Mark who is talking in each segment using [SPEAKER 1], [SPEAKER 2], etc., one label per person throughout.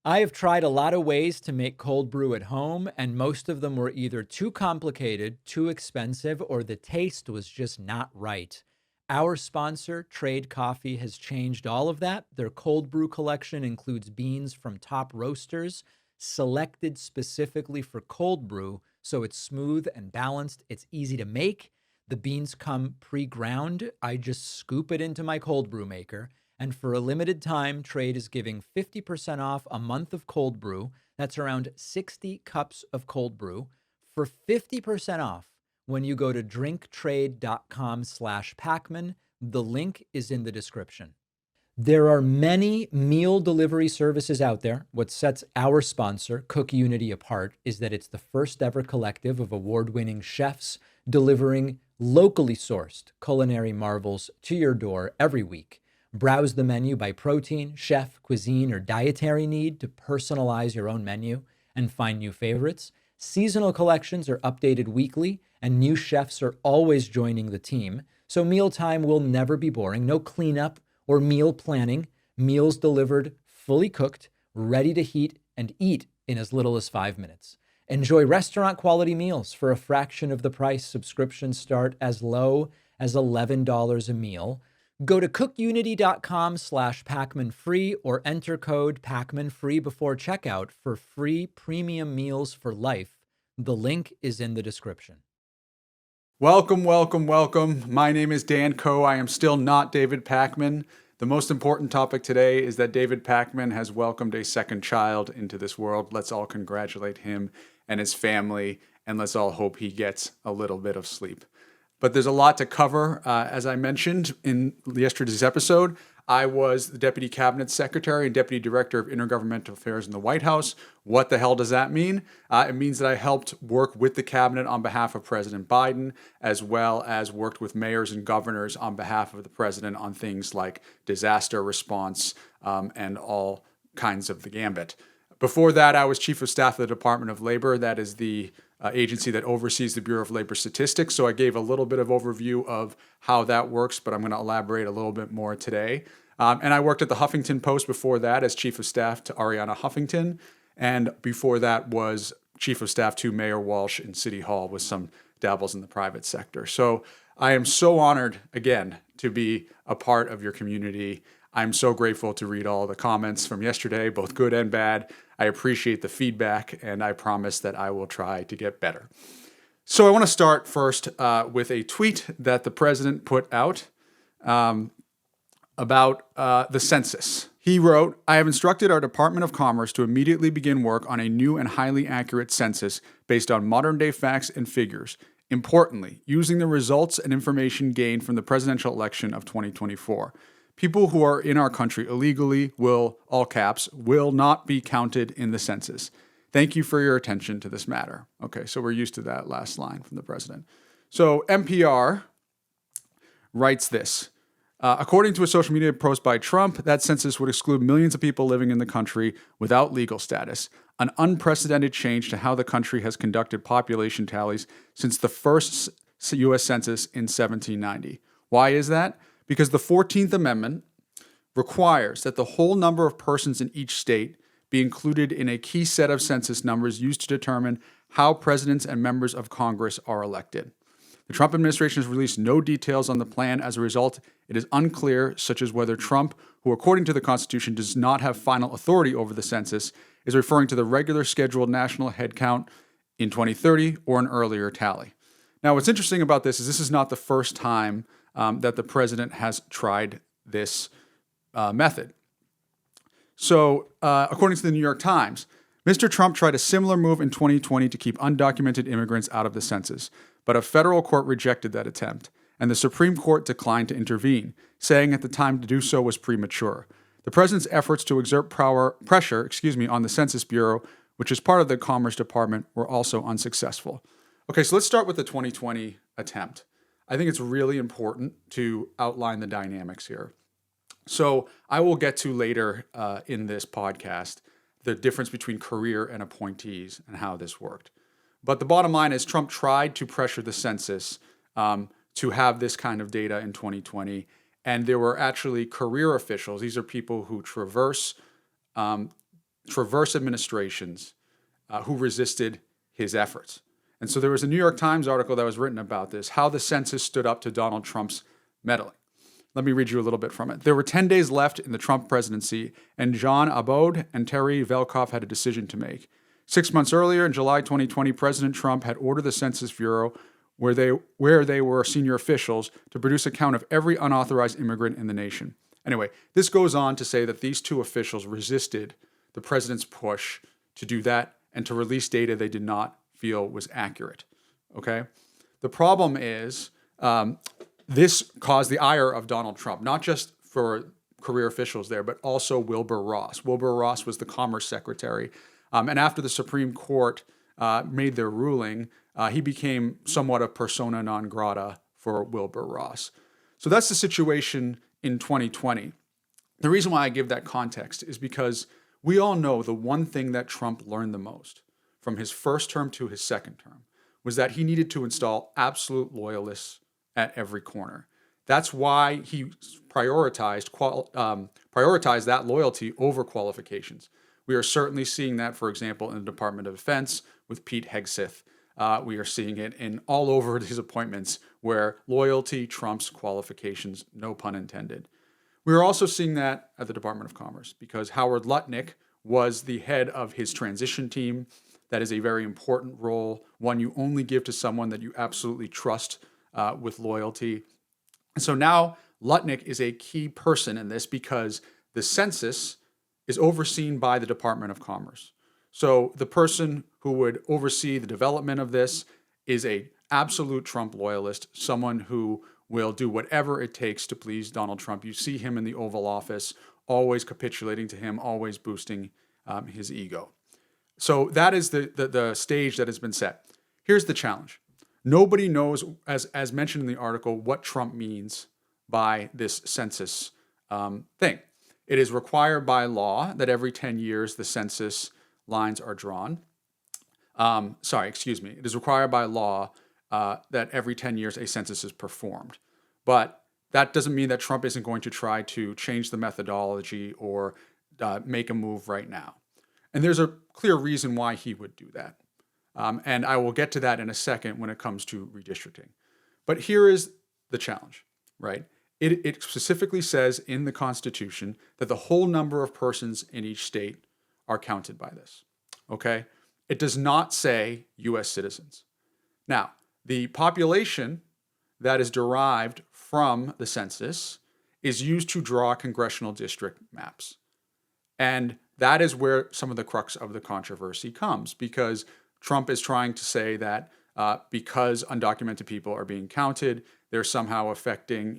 [SPEAKER 1] I have tried a lot of ways to make cold brew at home, and most of them were either too complicated, too expensive, or the taste was just not right. Our sponsor, Trade Coffee, has changed all of that. Their cold brew collection includes beans from top roasters, selected specifically for cold brew, so it's smooth and balanced. It's easy to make. The beans come pre-ground. I just scoop it into my cold brew maker. And for a limited time, Trade is giving 50% off a month of cold brew. That's around 60 cups of cold brew for 50% off when you go to drinktrade.com/Pacman. The link is in the description. There are many meal delivery services out there. What sets our sponsor, Cook Unity, apart is that it's the first ever collective of award-winning chefs delivering locally sourced culinary marvels to your door every week. Browse the menu by protein, chef, cuisine, or dietary need to personalize your own menu and find new favorites. Seasonal collections are updated weekly, and new chefs are always joining the team, so mealtime will never be boring. No cleanup or meal planning. Meals delivered, fully cooked, ready to heat and eat in as little as 5 minutes. Enjoy restaurant quality meals for a fraction of the price. Subscriptions start as low as $11 a meal. Go to cookunity.com/PacmanFree or enter code PacmanFree before checkout for free premium meals for life. The link is in the description.
[SPEAKER 2] Welcome, welcome, welcome. My name is Dan Coe. I am still not David Pakman. The most important topic today is that David Pakman has welcomed a second child into this world. Let's all congratulate him and his family, and let's all hope he gets a little bit of sleep. But there's a lot to cover. As I mentioned in yesterday's episode, I was the Deputy Cabinet Secretary and Deputy Director of Intergovernmental Affairs in the White House. What the hell does that mean? It means that I helped work with the cabinet on behalf of President Biden, as well as worked with mayors and governors on behalf of the president on things like disaster response and all kinds of the gambit. Before that, I was Chief of Staff of the Department of Labor. That is the agency that oversees the Bureau of Labor Statistics. So I gave a little bit of overview of how that works, but I'm going to elaborate a little bit more today. And I worked at the Huffington Post before that as Chief of Staff to Arianna Huffington. And before that was Chief of Staff to Mayor Walsh in City Hall with some dabbles in the private sector. So I am so honored, again, to be a part of your community. I'm so grateful to read all the comments from yesterday, both good and bad. I appreciate the feedback, and I promise that I will try to get better. So I want to start first with a tweet that the president put out about the census. He wrote, "I have instructed our Department of Commerce to immediately begin work on a new and highly accurate census based on modern-day facts and figures. Importantly, using the results and information gained from the presidential election of 2024. People who are in our country illegally will, all caps, will not be counted in the census. Thank you for your attention to this matter." Okay, so we're used to that last line from the president. So NPR writes this. According to a social media post by Trump, that census would exclude millions of people living in the country without legal status, an unprecedented change to how the country has conducted population tallies since the first U.S. Census in 1790. Why is that? Because the 14th Amendment requires that the whole number of persons in each state be included in a key set of census numbers used to determine how presidents and members of Congress are elected. The Trump administration has released no details on the plan. As a result, it is unclear, such as whether Trump, who according to the Constitution does not have final authority over the census, is referring to the regular scheduled national head count in 2030 or an earlier tally. Now, what's interesting about this is not the first time that the president has tried this method. So, according to the New York Times, Mr. Trump tried a similar move in 2020 to keep undocumented immigrants out of the census, but a federal court rejected that attempt, and the Supreme Court declined to intervene, saying at the time to do so was premature. The president's efforts to exert pressure on the Census Bureau, which is part of the Commerce Department, were also unsuccessful. Okay, so let's start with the 2020 attempt. I think it's really important to outline the dynamics here. So I will get to later in this podcast the difference between career and appointees and how this worked. But the bottom line is Trump tried to pressure the census to have this kind of data in 2020. And there were actually career officials. These are people who traverse traverse administrations who resisted his efforts. And so there was a New York Times article that was written about this, how the census stood up to Donald Trump's meddling. Let me read you a little bit from it. There were 10 days left in the Trump presidency, and John Abode and Terry Velkoff had a decision to make. 6 months earlier, in July 2020, President Trump had ordered the Census Bureau, where they were senior officials, to produce a count of every unauthorized immigrant in the nation. Anyway, this goes on to say that these two officials resisted the president's push to do that and to release data they did not feel was accurate. Okay? The problem is this caused the ire of Donald Trump, not just for career officials there, but also Wilbur Ross. Wilbur Ross was the Commerce Secretary. And after the Supreme Court made their ruling, he became somewhat of persona non grata for Wilbur Ross. So that's the situation in 2020. The reason why I give that context is because we all know the one thing that Trump learned the most from his first term to his second term was that he needed to install absolute loyalists at every corner. That's why he prioritized that loyalty over qualifications. We are certainly seeing that, for example, in the Department of Defense with Pete Hegseth. We are seeing it in all over his appointments where loyalty trumps qualifications, no pun intended. We are also seeing that at the Department of Commerce because Howard Lutnick was the head of his transition team. That is a very important role, one you only give to someone that you absolutely trust with loyalty. And so now Lutnick is a key person in this because the census is overseen by the Department of Commerce. So the person who would oversee the development of this is an absolute Trump loyalist, someone who will do whatever it takes to please Donald Trump. You see him in the Oval Office, always capitulating to him, always boosting his ego. So that is the stage that has been set. Here's the challenge. Nobody knows, as mentioned in the article, what Trump means by this census thing. It is required by law that every 10 years the census lines are drawn. It is required by law that every 10 years a census is performed. But that doesn't mean that Trump isn't going to try to change the methodology or make a move right now. And there's a clear reason why he would do that. And I will get to that in a second when it comes to redistricting. But here is the challenge, right? It specifically says in the Constitution that the whole number of persons in each state are counted by this, okay? It does not say U.S. citizens. Now, the population that is derived from the census is used to draw congressional district maps. And that is where some of the crux of the controversy comes, because Trump is trying to say that because undocumented people are being counted, they're somehow affecting,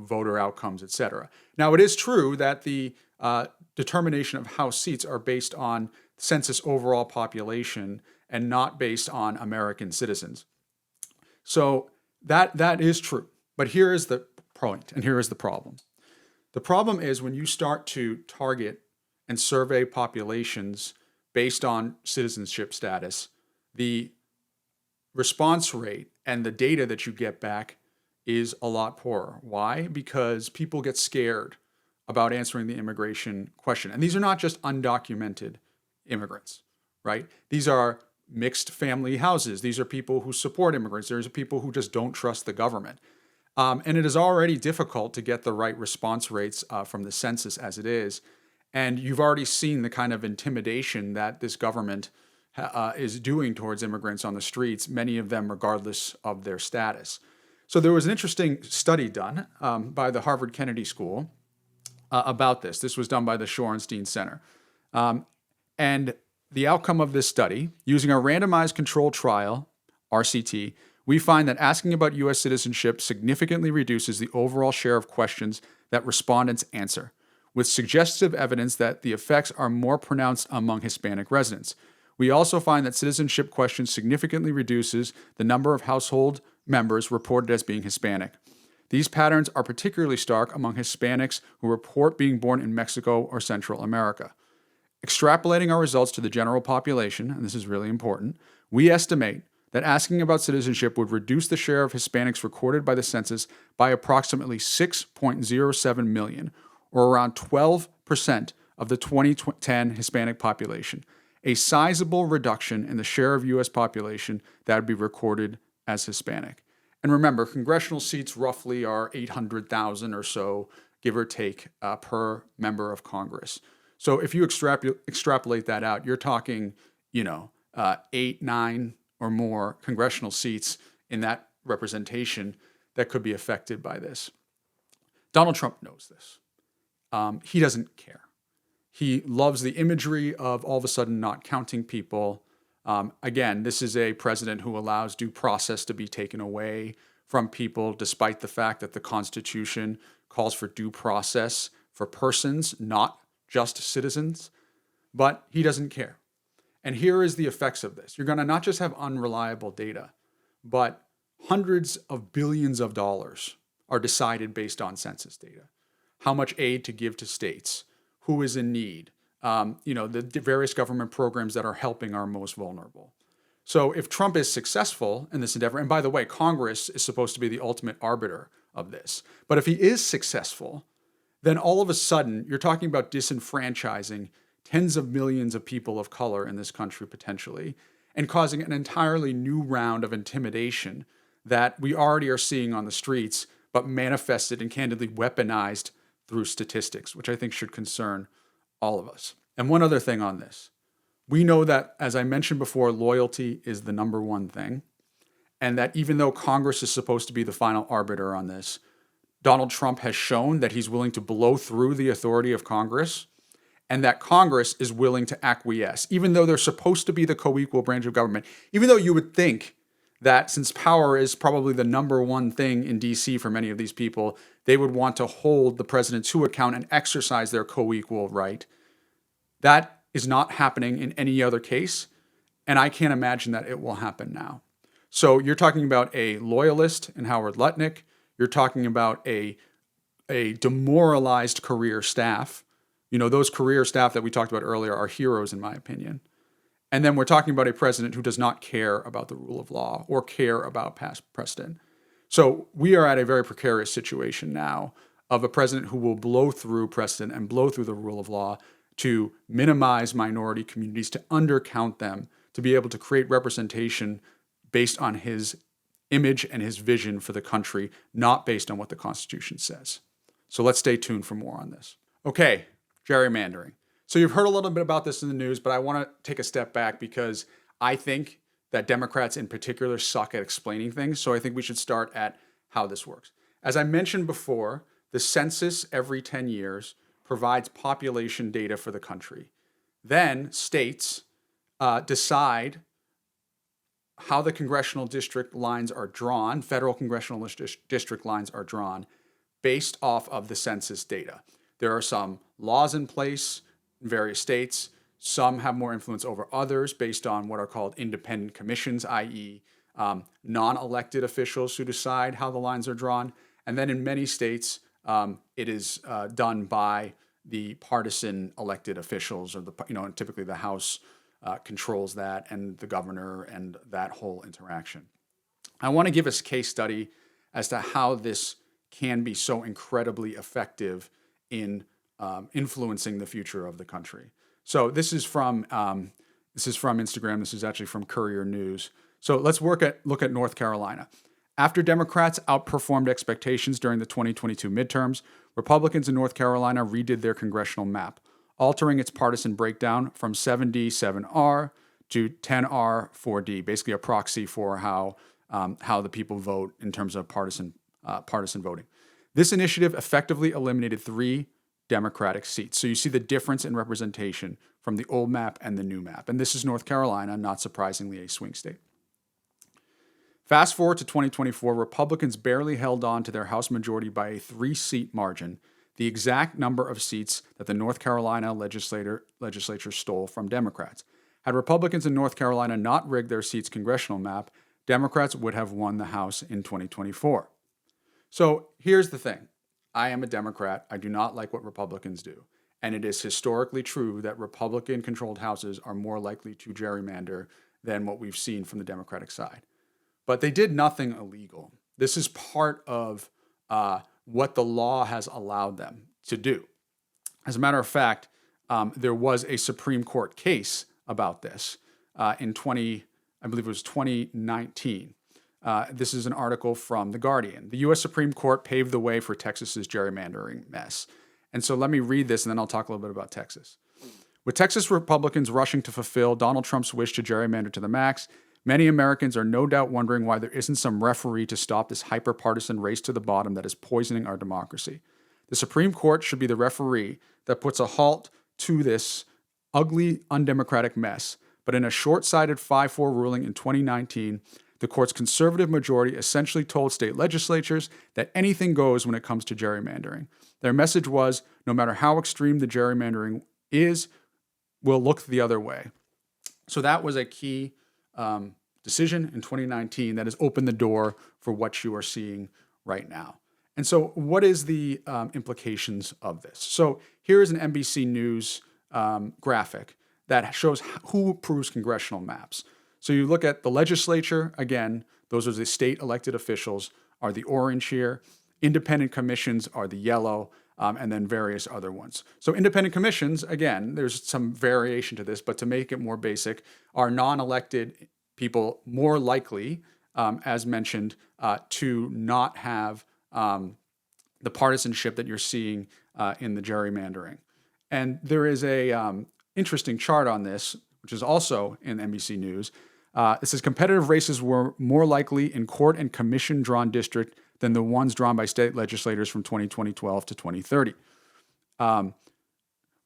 [SPEAKER 2] voter outcomes, et cetera. Now, it is true that the determination of House seats are based on census overall population and not based on American citizens. So that is true. But here is the point, and here is the problem. The problem is when you start to target and survey populations based on citizenship status, the response rate and the data that you get back is a lot poorer. Why? Because people get scared about answering the immigration question. And these are not just undocumented immigrants, right? These are mixed family houses. These are people who support immigrants. There's people who just don't trust the government. And it is already difficult to get the right response rates from the census as it is. And you've already seen the kind of intimidation that this government is doing towards immigrants on the streets, many of them regardless of their status. So there was an interesting study done by the Harvard Kennedy School about this. This was done by the Shorenstein Center. And the outcome of this study, using a randomized controlled trial, RCT, we find that asking about U.S. citizenship significantly reduces the overall share of questions that respondents answer, with suggestive evidence that the effects are more pronounced among Hispanic residents. We also find that citizenship questions significantly reduces the number of household members reported as being Hispanic. These patterns are particularly stark among Hispanics who report being born in Mexico or Central America. Extrapolating our results to the general population, and this is really important, we estimate that asking about citizenship would reduce the share of Hispanics recorded by the census by approximately 6.07 million, or around 12% of the 2010 Hispanic population, a sizable reduction in the share of U.S. population that would be recorded as Hispanic. And remember, congressional seats roughly are 800,000 or so, give or take, per member of Congress. So if you extrapolate that out, you're talking, 8, 9 or more congressional seats in that representation that could be affected by this. Donald Trump knows this. He doesn't care. He loves the imagery of all of a sudden not counting people. Again, this is a president who allows due process to be taken away from people, despite the fact that the Constitution calls for due process for persons, not just citizens. But he doesn't care. And here is the effects of this. You're going to not just have unreliable data, but hundreds of billions of dollars are decided based on census data. How much aid to give to states, who is in need, the various government programs that are helping our most vulnerable. So if Trump is successful in this endeavor, and by the way, Congress is supposed to be the ultimate arbiter of this, but if he is successful, then all of a sudden you're talking about disenfranchising tens of millions of people of color in this country potentially, and causing an entirely new round of intimidation that we already are seeing on the streets, but manifested and candidly weaponized through statistics, which I think should concern all of us. And one other thing on this. We know that, as I mentioned before, loyalty is the number one thing, and that even though Congress is supposed to be the final arbiter on this, Donald Trump has shown that he's willing to blow through the authority of Congress, and that Congress is willing to acquiesce, even though they're supposed to be the co-equal branch of government, even though you would think that since power is probably the number one thing in DC for many of these people, they would want to hold the president to account and exercise their co-equal right. That is not happening in any other case, and I can't imagine that it will happen now. So you're talking about a loyalist in Howard Lutnick. You're talking about a demoralized career staff. Those career staff that we talked about earlier are heroes, in my opinion. And then we're talking about a president who does not care about the rule of law or care about past precedent. So we are at a very precarious situation now of a president who will blow through precedent and blow through the rule of law to minimize minority communities, to undercount them, to be able to create representation based on his image and his vision for the country, not based on what the Constitution says. So let's stay tuned for more on this. Okay, gerrymandering. So you've heard a little bit about this in the news, but I want to take a step back because I think that Democrats in particular suck at explaining things. So I think we should start at how this works. As I mentioned before, the census every 10 years provides population data for the country. Then states decide how the congressional district lines are drawn, federal congressional district lines are drawn based off of the census data. There are some laws in place in various states. Some have more influence over others based on what are called independent commissions, i.e. Non-elected officials who decide how the lines are drawn. And then in many states, it is done by the partisan elected officials, or typically the House controls that, and the governor, and that whole interaction. I want to give us a case study as to how this can be so incredibly effective in influencing the future of the country. So this is from Instagram. This is actually from Courier News. So let's look at North Carolina. After Democrats outperformed expectations during the 2022 midterms, Republicans in North Carolina redid their congressional map, altering its partisan breakdown from 7D 7R to 10R 4D, basically a proxy for how the people vote in terms of partisan voting. This initiative effectively eliminated 3 Democratic seats. So you see the difference in representation from the old map and the new map. And this is North Carolina, not surprisingly a swing state. Fast forward to 2024, Republicans barely held on to their House majority by a 3-seat margin, the exact number of seats that the North Carolina legislature stole from Democrats. Had Republicans in North Carolina not rigged their seats' congressional map, Democrats would have won the House in 2024. So here's the thing. I am a Democrat. I do not like what Republicans do. And it is historically true that Republican-controlled houses are more likely to gerrymander than what we've seen from the Democratic side. But they did nothing illegal. This is part of what the law has allowed them to do. As a matter of fact, there was a Supreme Court case about this in I believe it was 2019. This is an article from The Guardian. The U.S. Supreme Court paved the way for Texas's gerrymandering mess. And so let me read this, and then I'll talk a little bit about Texas. With Texas Republicans rushing to fulfill Donald Trump's wish to gerrymander to the max, many Americans are no doubt wondering why there isn't some referee to stop this hyper-partisan race to the bottom that is poisoning our democracy. The Supreme Court should be the referee that puts a halt to this ugly, undemocratic mess. But in a short-sighted 5-4 ruling in 2019, the court's conservative majority essentially told state legislatures that anything goes when it comes to gerrymandering. Their message was, no matter how extreme the gerrymandering is, we'll look the other way. So that was a key decision in 2019 that has opened the door for what you are seeing right now. And so what is the implications of this? So here is an NBC News graphic that shows who approves congressional maps. So you look at the legislature, again, those are the state elected officials, are the orange here. Independent commissions are the yellow, and then various other ones. So independent commissions, again, there's some variation to this, but to make it more basic, are non-elected people more likely, as mentioned, to not have the partisanship that you're seeing in the gerrymandering. And there is a interesting chart on this, which is also in NBC News. It says competitive races were more likely in court and commission-drawn district than the ones drawn by state legislators from 2012 to 2030.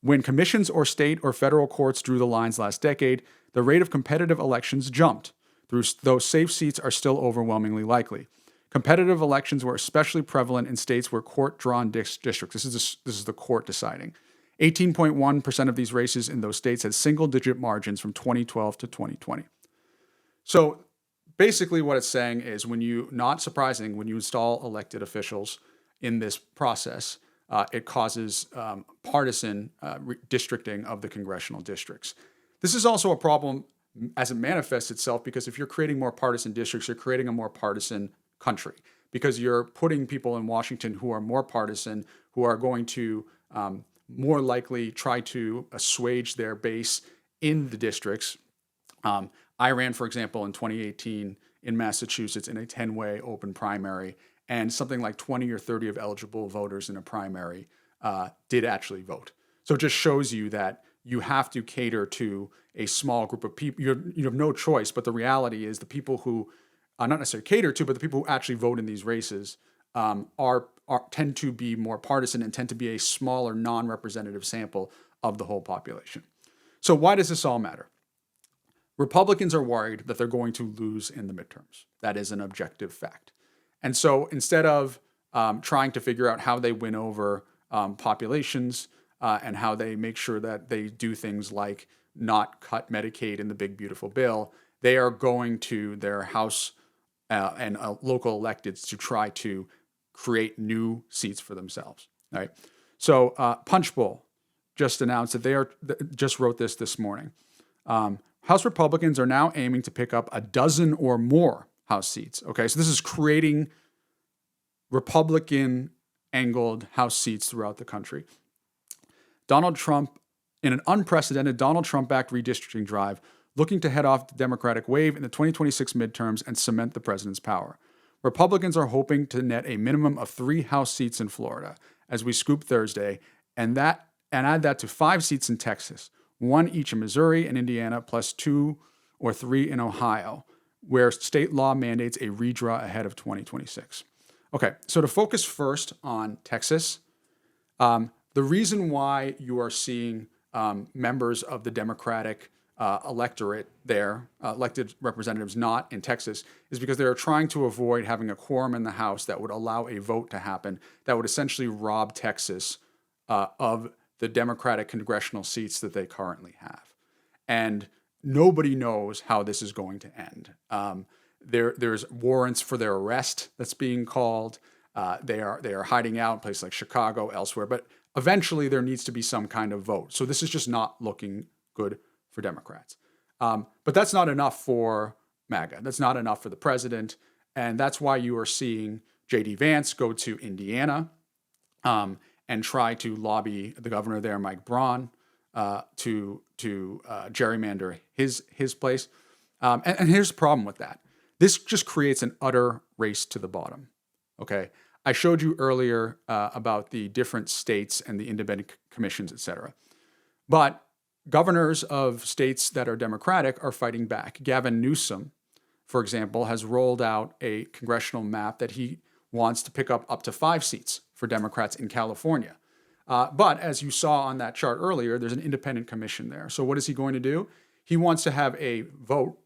[SPEAKER 2] When commissions or state or federal courts drew the lines last decade, the rate of competitive elections jumped, though safe seats are still overwhelmingly likely. Competitive elections were especially prevalent in states where court-drawn districts. This is the court deciding. 18.1% of these races in those states had single-digit margins from 2012 to 2020. So basically what it's saying is not surprising, when you install elected officials in this process, it causes partisan districting of the congressional districts. This is also a problem as it manifests itself because if you're creating more partisan districts, you're creating a more partisan country because you're putting people in Washington who are more partisan, who are going to more likely try to assuage their base in the districts. I ran, for example, in 2018 in Massachusetts in a 10-way open primary, and something like 20 or 30 of eligible voters in a primary did actually vote. So it just shows you that you have to cater to a small group of people. You have no choice, but the reality is the people who, not necessarily cater to, but the people who actually vote in these races tend to be more partisan and tend to be a smaller, non-representative sample of the whole population. So why does this all matter? Republicans are worried that they're going to lose in the midterms. That is an objective fact. And so instead of trying to figure out how they win over populations and how they make sure that they do things like not cut Medicaid in the big, beautiful bill, they are going to their House and local electeds to try to create new seats for themselves. All right. So Punchbowl just announced that just wrote this morning. House Republicans are now aiming to pick up a dozen or more House seats. Okay, so this is creating Republican-angled House seats throughout the country. Donald Trump, in an unprecedented Donald Trump-backed redistricting drive, looking to head off the Democratic wave in the 2026 midterms and cement the president's power. Republicans are hoping to net a minimum of 3 House seats in Florida as we scoop Thursday, and add that to 5 seats in Texas, 1 each in Missouri and Indiana, plus 2 or 3 in Ohio, where state law mandates a redraw ahead of 2026. Okay, so to focus first on Texas, the reason why you are seeing members of the Democratic electorate there, elected representatives not in Texas, is because they are trying to avoid having a quorum in the House that would allow a vote to happen that would essentially rob Texas of the Democratic congressional seats that they currently have. And nobody knows how this is going to end. There's warrants for their arrest that's being called. They are hiding out in places like Chicago, elsewhere. But eventually there needs to be some kind of vote. So this is just not looking good for Democrats. But that's not enough for MAGA. That's not enough for the president. And that's why you are seeing J.D. Vance go to Indiana and try to lobby the governor there, Mike Braun, to gerrymander his place. And here's the problem with that. This just creates an utter race to the bottom. Okay, I showed you earlier about the different states and the independent commissions, et cetera. But governors of states that are Democratic are fighting back. Gavin Newsom, for example, has rolled out a congressional map that he wants to pick up to 5 seats for Democrats in California. But as you saw on that chart earlier, there's an independent commission there. So what is he going to do? He wants to have a vote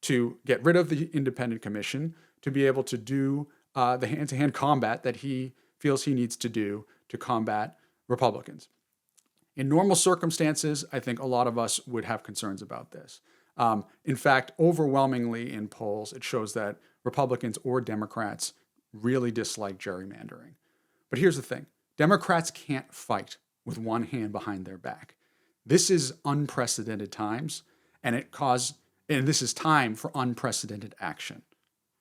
[SPEAKER 2] to get rid of the independent commission, to be able to do the hand-to-hand combat that he feels he needs to do to combat Republicans. In normal circumstances, I think a lot of us would have concerns about this. In fact, overwhelmingly in polls, it shows that Republicans or Democrats really dislike gerrymandering. But here's the thing. Democrats can't fight with one hand behind their back. This is unprecedented times, and this is time for unprecedented action.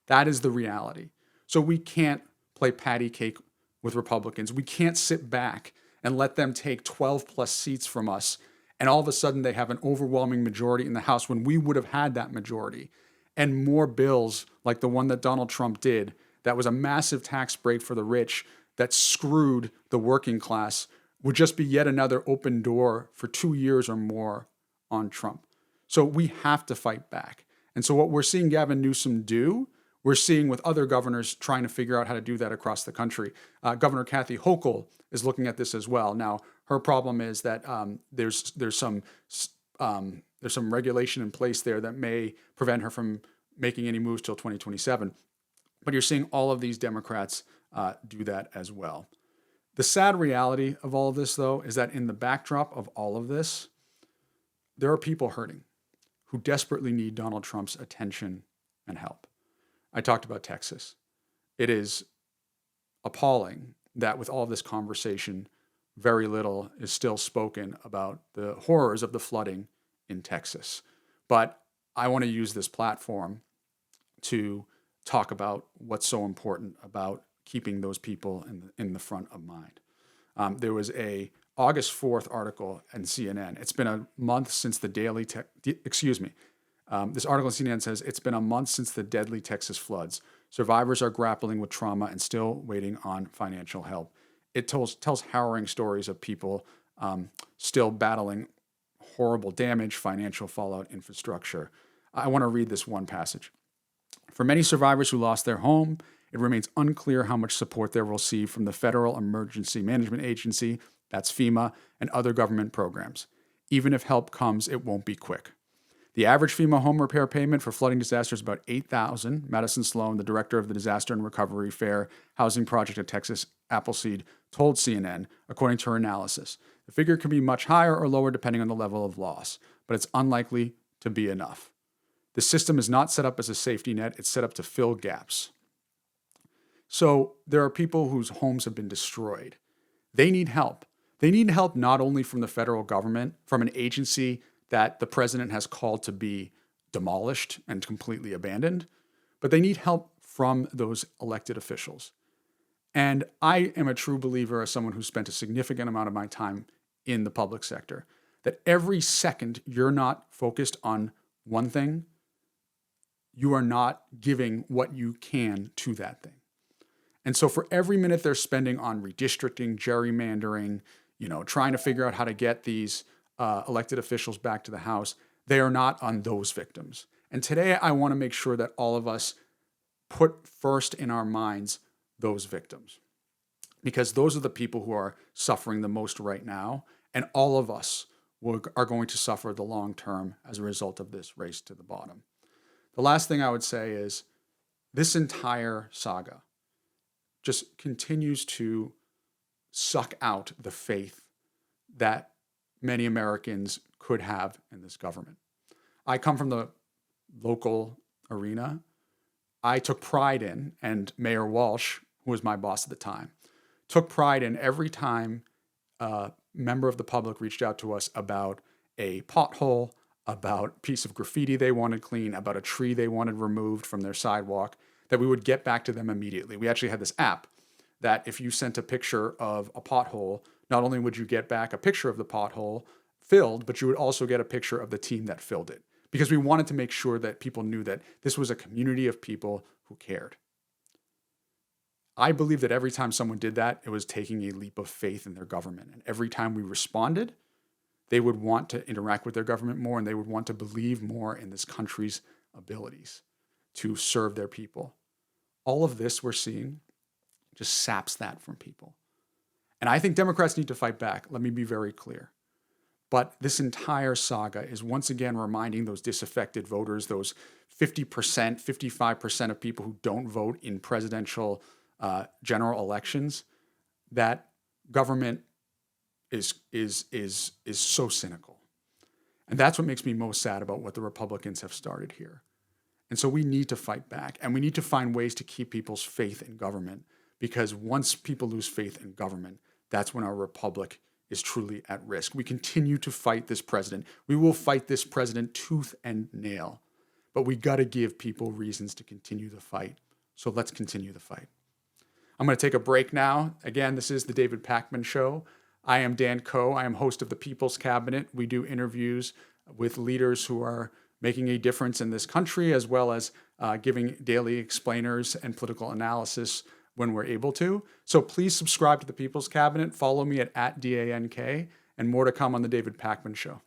[SPEAKER 2] That is the reality. So we can't play patty cake with Republicans. We can't sit back and let them take 12 plus seats from us, and all of a sudden they have an overwhelming majority in the House when we would have had that majority. And more bills like the one that Donald Trump did, that was a massive tax break for the rich that screwed the working class, would just be yet another open door for 2 years or more on Trump. So we have to fight back. And so what we're seeing Gavin Newsom do, we're seeing with other governors trying to figure out how to do that across the country. Governor Kathy Hochul is looking at this as well. Now, her problem is that there's some regulation in place there that may prevent her from making any moves till 2027. But you're seeing all of these Democrats do that as well. The sad reality of all of this, though, is that in the backdrop of all of this, there are people hurting who desperately need Donald Trump's attention and help. I talked about Texas. It is appalling that with all of this conversation, very little is still spoken about the horrors of the flooding in Texas. But I want to use this platform to talk about what's so important about keeping those people in the front of mind. There was a August 4th article in CNN. It's been a month since the this article in CNN says, it's been a month since the deadly Texas floods. Survivors are grappling with trauma and still waiting on financial help. It tells harrowing stories of people still battling horrible damage, financial fallout, infrastructure. I want to read this one passage. For many survivors who lost their home, it remains unclear how much support they will receive from the Federal Emergency Management Agency, that's FEMA, and other government programs. Even if help comes, it won't be quick. The average FEMA home repair payment for flooding disasters is about $8,000. Madison Sloan, the director of the Disaster and Recovery Fair Housing Project at Texas Appleseed, told CNN, according to her analysis. The figure can be much higher or lower depending on the level of loss, but it's unlikely to be enough. The system is not set up as a safety net, it's set up to fill gaps. So there are people whose homes have been destroyed. They need help. They need help not only from the federal government, from an agency that the president has called to be demolished and completely abandoned, but they need help from those elected officials. And I am a true believer, as someone who spent a significant amount of my time in the public sector, that every second you're not focused on one thing, you are not giving what you can to that thing. And so for every minute they're spending on redistricting, gerrymandering, trying to figure out how to get these elected officials back to the House, they are not on those victims. And today I want to make sure that all of us put first in our minds those victims, because those are the people who are suffering the most right now. And all of us are going to suffer the long term as a result of this race to the bottom. The last thing I would say is this entire saga just continues to suck out the faith that many Americans could have in this government. I come from the local arena. I took pride in, and Mayor Walsh, who was my boss at the time, took pride in every time a member of the public reached out to us about a pothole, about a piece of graffiti they wanted clean, about a tree they wanted removed from their sidewalk, that we would get back to them immediately. We actually had this app that if you sent a picture of a pothole, not only would you get back a picture of the pothole filled, but you would also get a picture of the team that filled it, because we wanted to make sure that people knew that this was a community of people who cared. I believe that every time someone did that, it was taking a leap of faith in their government. And every time we responded, they would want to interact with their government more, and they would want to believe more in this country's abilities to serve their people. All of this we're seeing just saps that from people. And I think Democrats need to fight back. Let me be very clear. But this entire saga is once again reminding those disaffected voters, those 50%, 55% of people who don't vote in presidential general elections, that government is so cynical. And that's what makes me most sad about what the Republicans have started here. And so we need to fight back, and we need to find ways to keep people's faith in government, because once people lose faith in government, that's when our republic is truly at risk. We continue to fight this president. We will fight this president tooth and nail, but we got to give people reasons to continue the fight. So let's continue the fight. I'm going to take a break now. Again, this is The David Pakman Show. I am Dan Coe. I am host of the People's Cabinet. We do interviews with leaders who are making a difference in this country, as well as giving daily explainers and political analysis when we're able to. So please subscribe to the People's Cabinet. Follow me at DANK, and more to come on The David Pakman Show.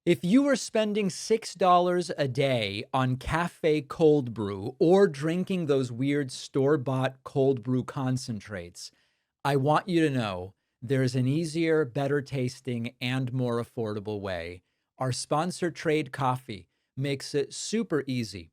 [SPEAKER 1] If you are spending $6 a day on cafe cold brew or drinking those weird store-bought cold brew concentrates, I want you to know there's an easier, better tasting, and more affordable way. Our sponsor, Trade Coffee, makes it super easy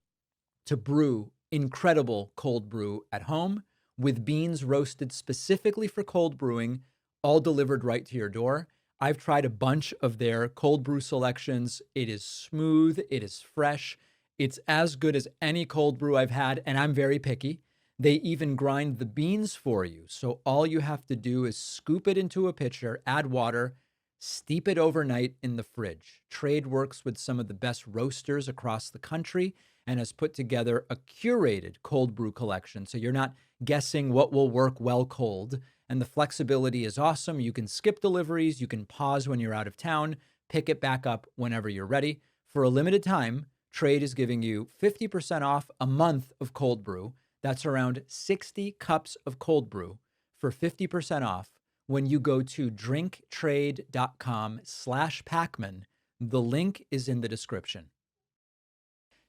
[SPEAKER 1] to brew incredible cold brew at home with beans roasted specifically for cold brewing, all delivered right to your door. I've tried a bunch of their cold brew selections. It is smooth, it is fresh, it's as good as any cold brew I've had, and I'm very picky. They even grind the beans for you, so all you have to do is scoop it into a pitcher, add water, steep it overnight in the fridge. Trade works with some of the best roasters across the country and has put together a curated cold brew collection, so you're not guessing what will work well cold. And the flexibility is awesome. You can skip deliveries. You can pause when you're out of town, pick it back up whenever you're ready. For a limited time, Trade is giving you 50% off a month of cold brew. That's around 60 cups of cold brew for 50% off when you go to drinktrade.com/Pakman. The link is in the description.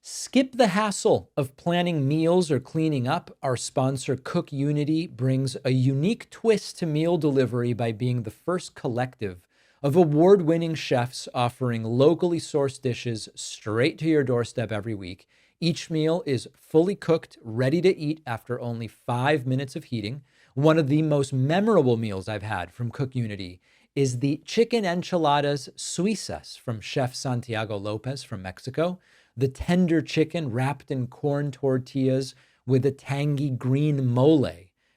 [SPEAKER 1] Skip the hassle of planning meals or cleaning up. Our sponsor, Cook Unity, brings a unique twist to meal delivery by being the first collective of award-winning chefs offering locally sourced dishes straight to your doorstep every week. Each meal is fully cooked, ready to eat after only 5 minutes of heating. One of the most memorable meals I've had from Cook Unity is the chicken enchiladas suizas from Chef Santiago Lopez from Mexico. The tender chicken wrapped in corn tortillas with a tangy green mole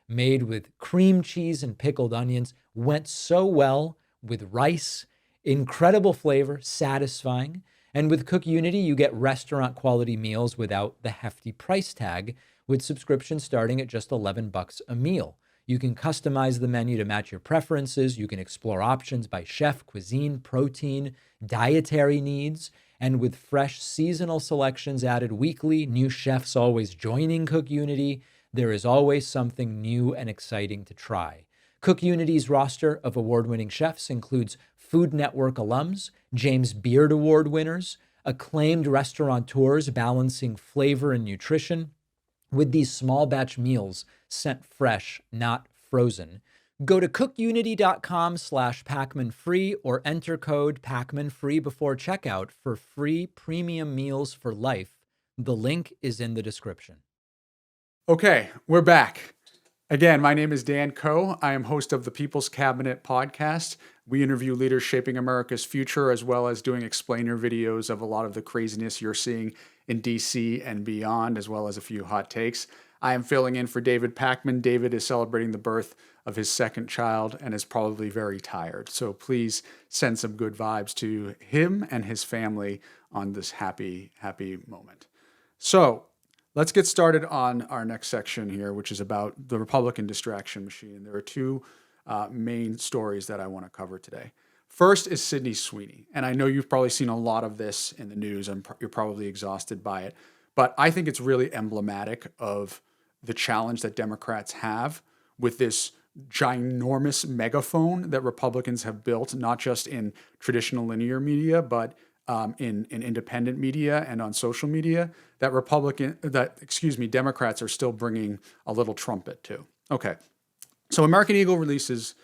[SPEAKER 1] made with cream cheese and pickled onions went so well with rice. Incredible flavor, satisfying. And with Cook Unity, you get restaurant quality meals without the hefty price tag, with subscriptions starting at just $11 a meal. You can customize the menu to match your preferences. You can explore options by chef, cuisine, protein, dietary needs. And with fresh seasonal selections added weekly, new chefs always joining Cook Unity, there is always something new and exciting to try. Cook Unity's roster of award-winning chefs includes Food Network alums, James Beard Award winners, acclaimed restaurateurs balancing flavor and nutrition with these small batch meals sent fresh, not frozen. Go to cookunity.com/PakmanFree or enter code PakmanFree before checkout for free premium meals for life. The link is in the description.
[SPEAKER 2] Okay, we're back. Again, my name is Dan Coe. I am host of the People's Cabinet Podcast. We interview leaders shaping America's future, as well as doing explainer videos of a lot of the craziness you're seeing in DC and beyond, as well as a few hot takes. I am filling in for David Pakman. David is celebrating the birth of his second child and is probably very tired. So please send some good vibes to him and his family on this happy, happy moment. So let's get started on our next section here, which is about the Republican distraction machine. There are two main stories that I want to cover today. First is Sydney Sweeney. And I know you've probably seen a lot of this in the news and you're probably exhausted by it. But I think it's really emblematic of the challenge that Democrats have with this ginormous megaphone that Republicans have built, not just in traditional linear media, but in independent media and on social media, that Democrats are still bringing a little trumpet to. Okay, so American Eagle releases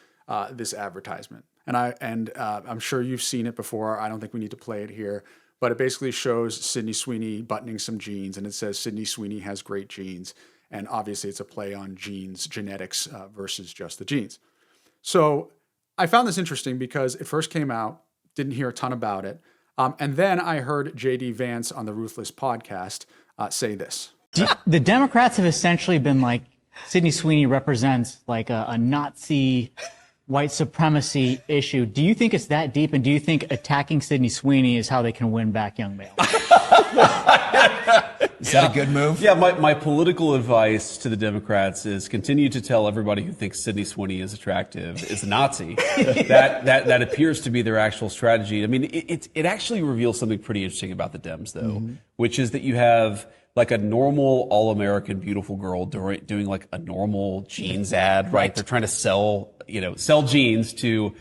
[SPEAKER 2] this advertisement, and I'm sure you've seen it before. I don't think we need to play it here, but it basically shows Sydney Sweeney buttoning some jeans, and it says Sydney Sweeney has great genes, and obviously it's a play on genes, genetics versus just the genes. So I found this interesting because it first came out, didn't hear a ton about it. And then I heard J.D. Vance on the Ruthless podcast say this.
[SPEAKER 3] The Democrats have essentially been like, Sydney Sweeney represents like a Nazi white supremacy issue. Do you think it's that deep? And do you think attacking Sydney Sweeney is how they can win back young males?
[SPEAKER 4] Is that a good move?
[SPEAKER 5] Yeah, my political advice to the Democrats is continue to tell everybody who thinks Sydney Sweeney is attractive is a Nazi. that appears to be their actual strategy. I mean, it actually reveals something pretty interesting about the Dems, though, which is that you have like a normal all-American beautiful girl doing like a normal jeans ad, right? They're trying to sell jeans to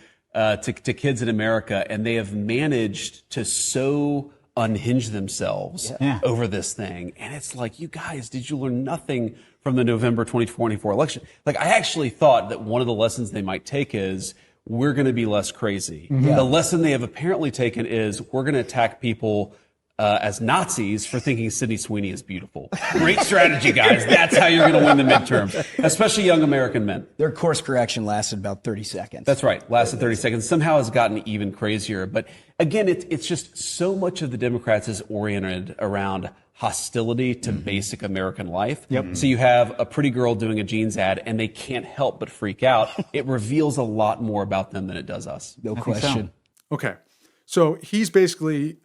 [SPEAKER 5] kids in America, and they have managed to so unhinge themselves over this thing. And it's like, you guys, did you learn nothing from the November 2024 election? Like, I actually thought that one of the lessons they might take is we're going to be less crazy. The lesson they have apparently taken is we're going to attack people as Nazis for thinking Sydney Sweeney is beautiful. Great strategy, guys. That's how you're going to win the midterms, especially young American men.
[SPEAKER 4] Their course correction lasted about 30 seconds.
[SPEAKER 5] That's right. Lasted 30 seconds. Somehow has gotten even crazier. But again, it's just so much of the Democrats is oriented around hostility to basic American life. So you have a pretty girl doing a jeans ad and they can't help but freak out. It reveals a lot more about them than it does us.
[SPEAKER 4] No question.
[SPEAKER 2] Okay. So he's basically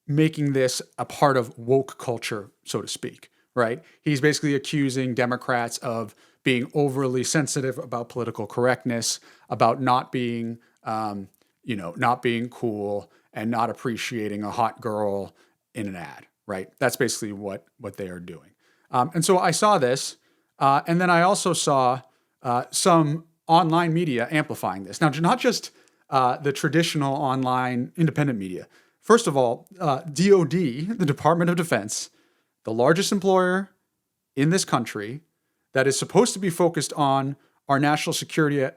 [SPEAKER 2] making this a part of woke culture, so to speak, right? He's basically accusing Democrats of being overly sensitive about political correctness, about not being, not being cool and not appreciating a hot girl in an ad, right? That's basically what they are doing. And so I saw this, and then I also saw some online media amplifying this. Now, not just the traditional online independent media. First of all, DOD, the Department of Defense, the largest employer in this country that is supposed to be focused on our national security,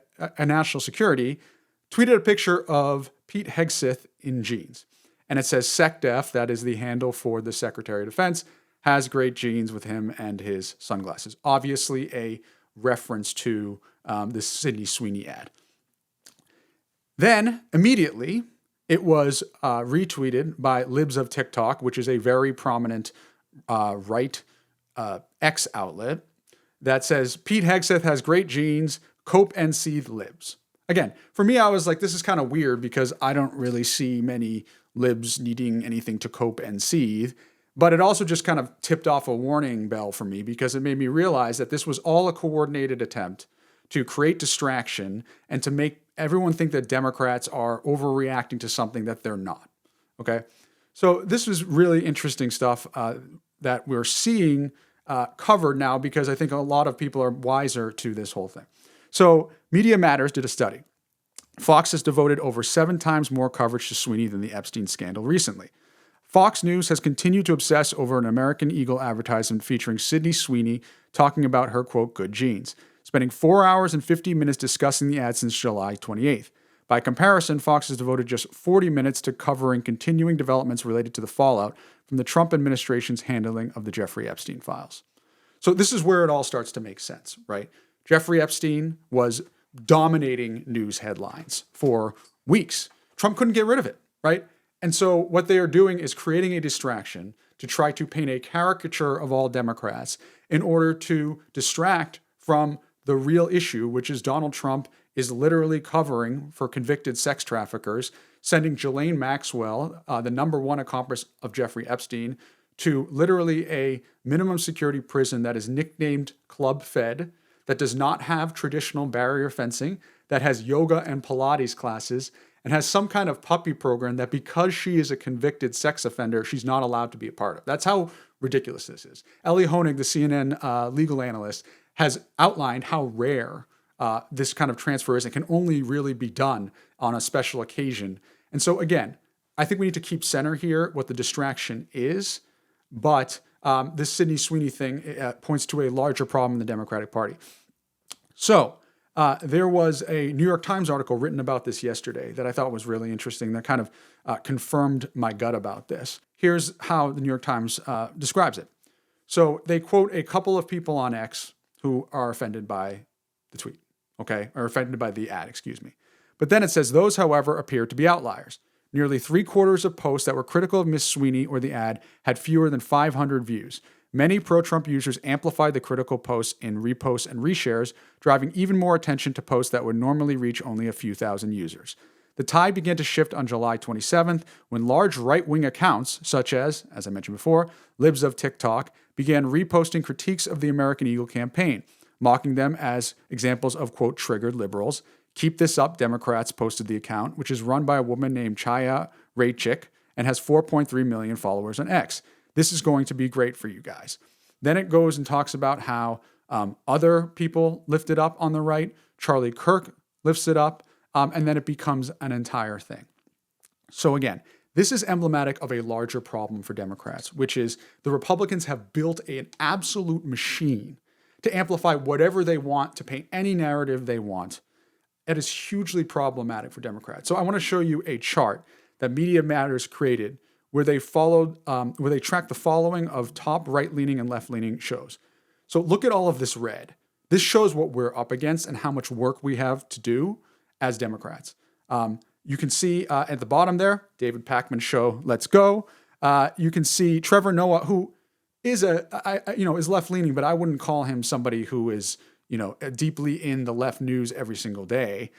[SPEAKER 2] tweeted a picture of Pete Hegseth in jeans. And it says SecDef, that is the handle for the Secretary of Defense, has great jeans with him and his sunglasses. Obviously a reference to the Sydney Sweeney ad. Then, immediately, it was retweeted by Libs of TikTok, which is a very prominent right X outlet, that says, Pete Hegseth has great genes, cope and seethe libs. Again, for me, I was like, this is kind of weird because I don't really see many libs needing anything to cope and seethe. But it also just kind of tipped off a warning bell for me because it made me realize that this was all a coordinated attempt to create distraction and to make everyone think that Democrats are overreacting to something that they're not. Okay? So this is really interesting stuff that we're seeing covered now because I think a lot of people are wiser to this whole thing. So Media Matters did a study. Fox has devoted over 7 times more coverage to Sweeney than the Epstein scandal recently. Fox News has continued to obsess over an American Eagle advertisement featuring Sydney Sweeney talking about her, quote, good genes, spending 4 hours and 50 minutes discussing the ad since July 28th. By comparison, Fox has devoted just 40 minutes to covering continuing developments related to the fallout from the Trump administration's handling of the Jeffrey Epstein files. So this is where it all starts to make sense, right? Jeffrey Epstein was dominating news headlines for weeks. Trump couldn't get rid of it, right? And so what they are doing is creating a distraction to try to paint a caricature of all Democrats in order to distract from the real issue, which is Donald Trump is literally covering for convicted sex traffickers, sending Ghislaine Maxwell, the number one accomplice of Jeffrey Epstein, to literally a minimum security prison that is nicknamed Club Fed, that does not have traditional barrier fencing, that has yoga and Pilates classes, and has some kind of puppy program that because she is a convicted sex offender, she's not allowed to be a part of. That's how ridiculous this is. Ellie Honig, the CNN legal analyst, has outlined how rare this kind of transfer is and can only really be done on a special occasion. And so again, I think we need to keep center here what the distraction is, but this Sydney Sweeney thing points to a larger problem in the Democratic Party. So there was a New York Times article written about this yesterday that I thought was really interesting that kind of confirmed my gut about this. Here's how the New York Times describes it. So they quote a couple of people on X who are offended by the tweet, okay, or offended by the ad, excuse me. But then it says, those, however, appear to be outliers. Nearly 3/4 of posts that were critical of Ms. Sweeney or the ad had fewer than 500 views. Many pro-Trump users amplified the critical posts in reposts and reshares, driving even more attention to posts that would normally reach only a few thousand users. The tide began to shift on July 27th when large right-wing accounts, such as I mentioned before, Libs of TikTok, began reposting critiques of the American Eagle campaign, mocking them as examples of, quote, triggered liberals. Keep This Up, Democrats posted the account, which is run by a woman named Chaya Raychik and has 4.3 million followers on X. This is going to be great for you guys. Then it goes and talks about how other people lift it up on the right. Charlie Kirk lifts it up, and then it becomes an entire thing. So again, this is emblematic of a larger problem for Democrats, which is the Republicans have built an absolute machine to amplify whatever they want, to paint any narrative they want. That is hugely problematic for Democrats. So I want to show you a chart that Media Matters created where they tracked the following of top right-leaning and left-leaning shows. So look at all of this red. This shows what we're up against and how much work we have to do as Democrats. You can see at the bottom there, David Pakman Show, let's go. You can see Trevor Noah, who is is left-leaning, but I wouldn't call him somebody who is deeply in the left news every single day.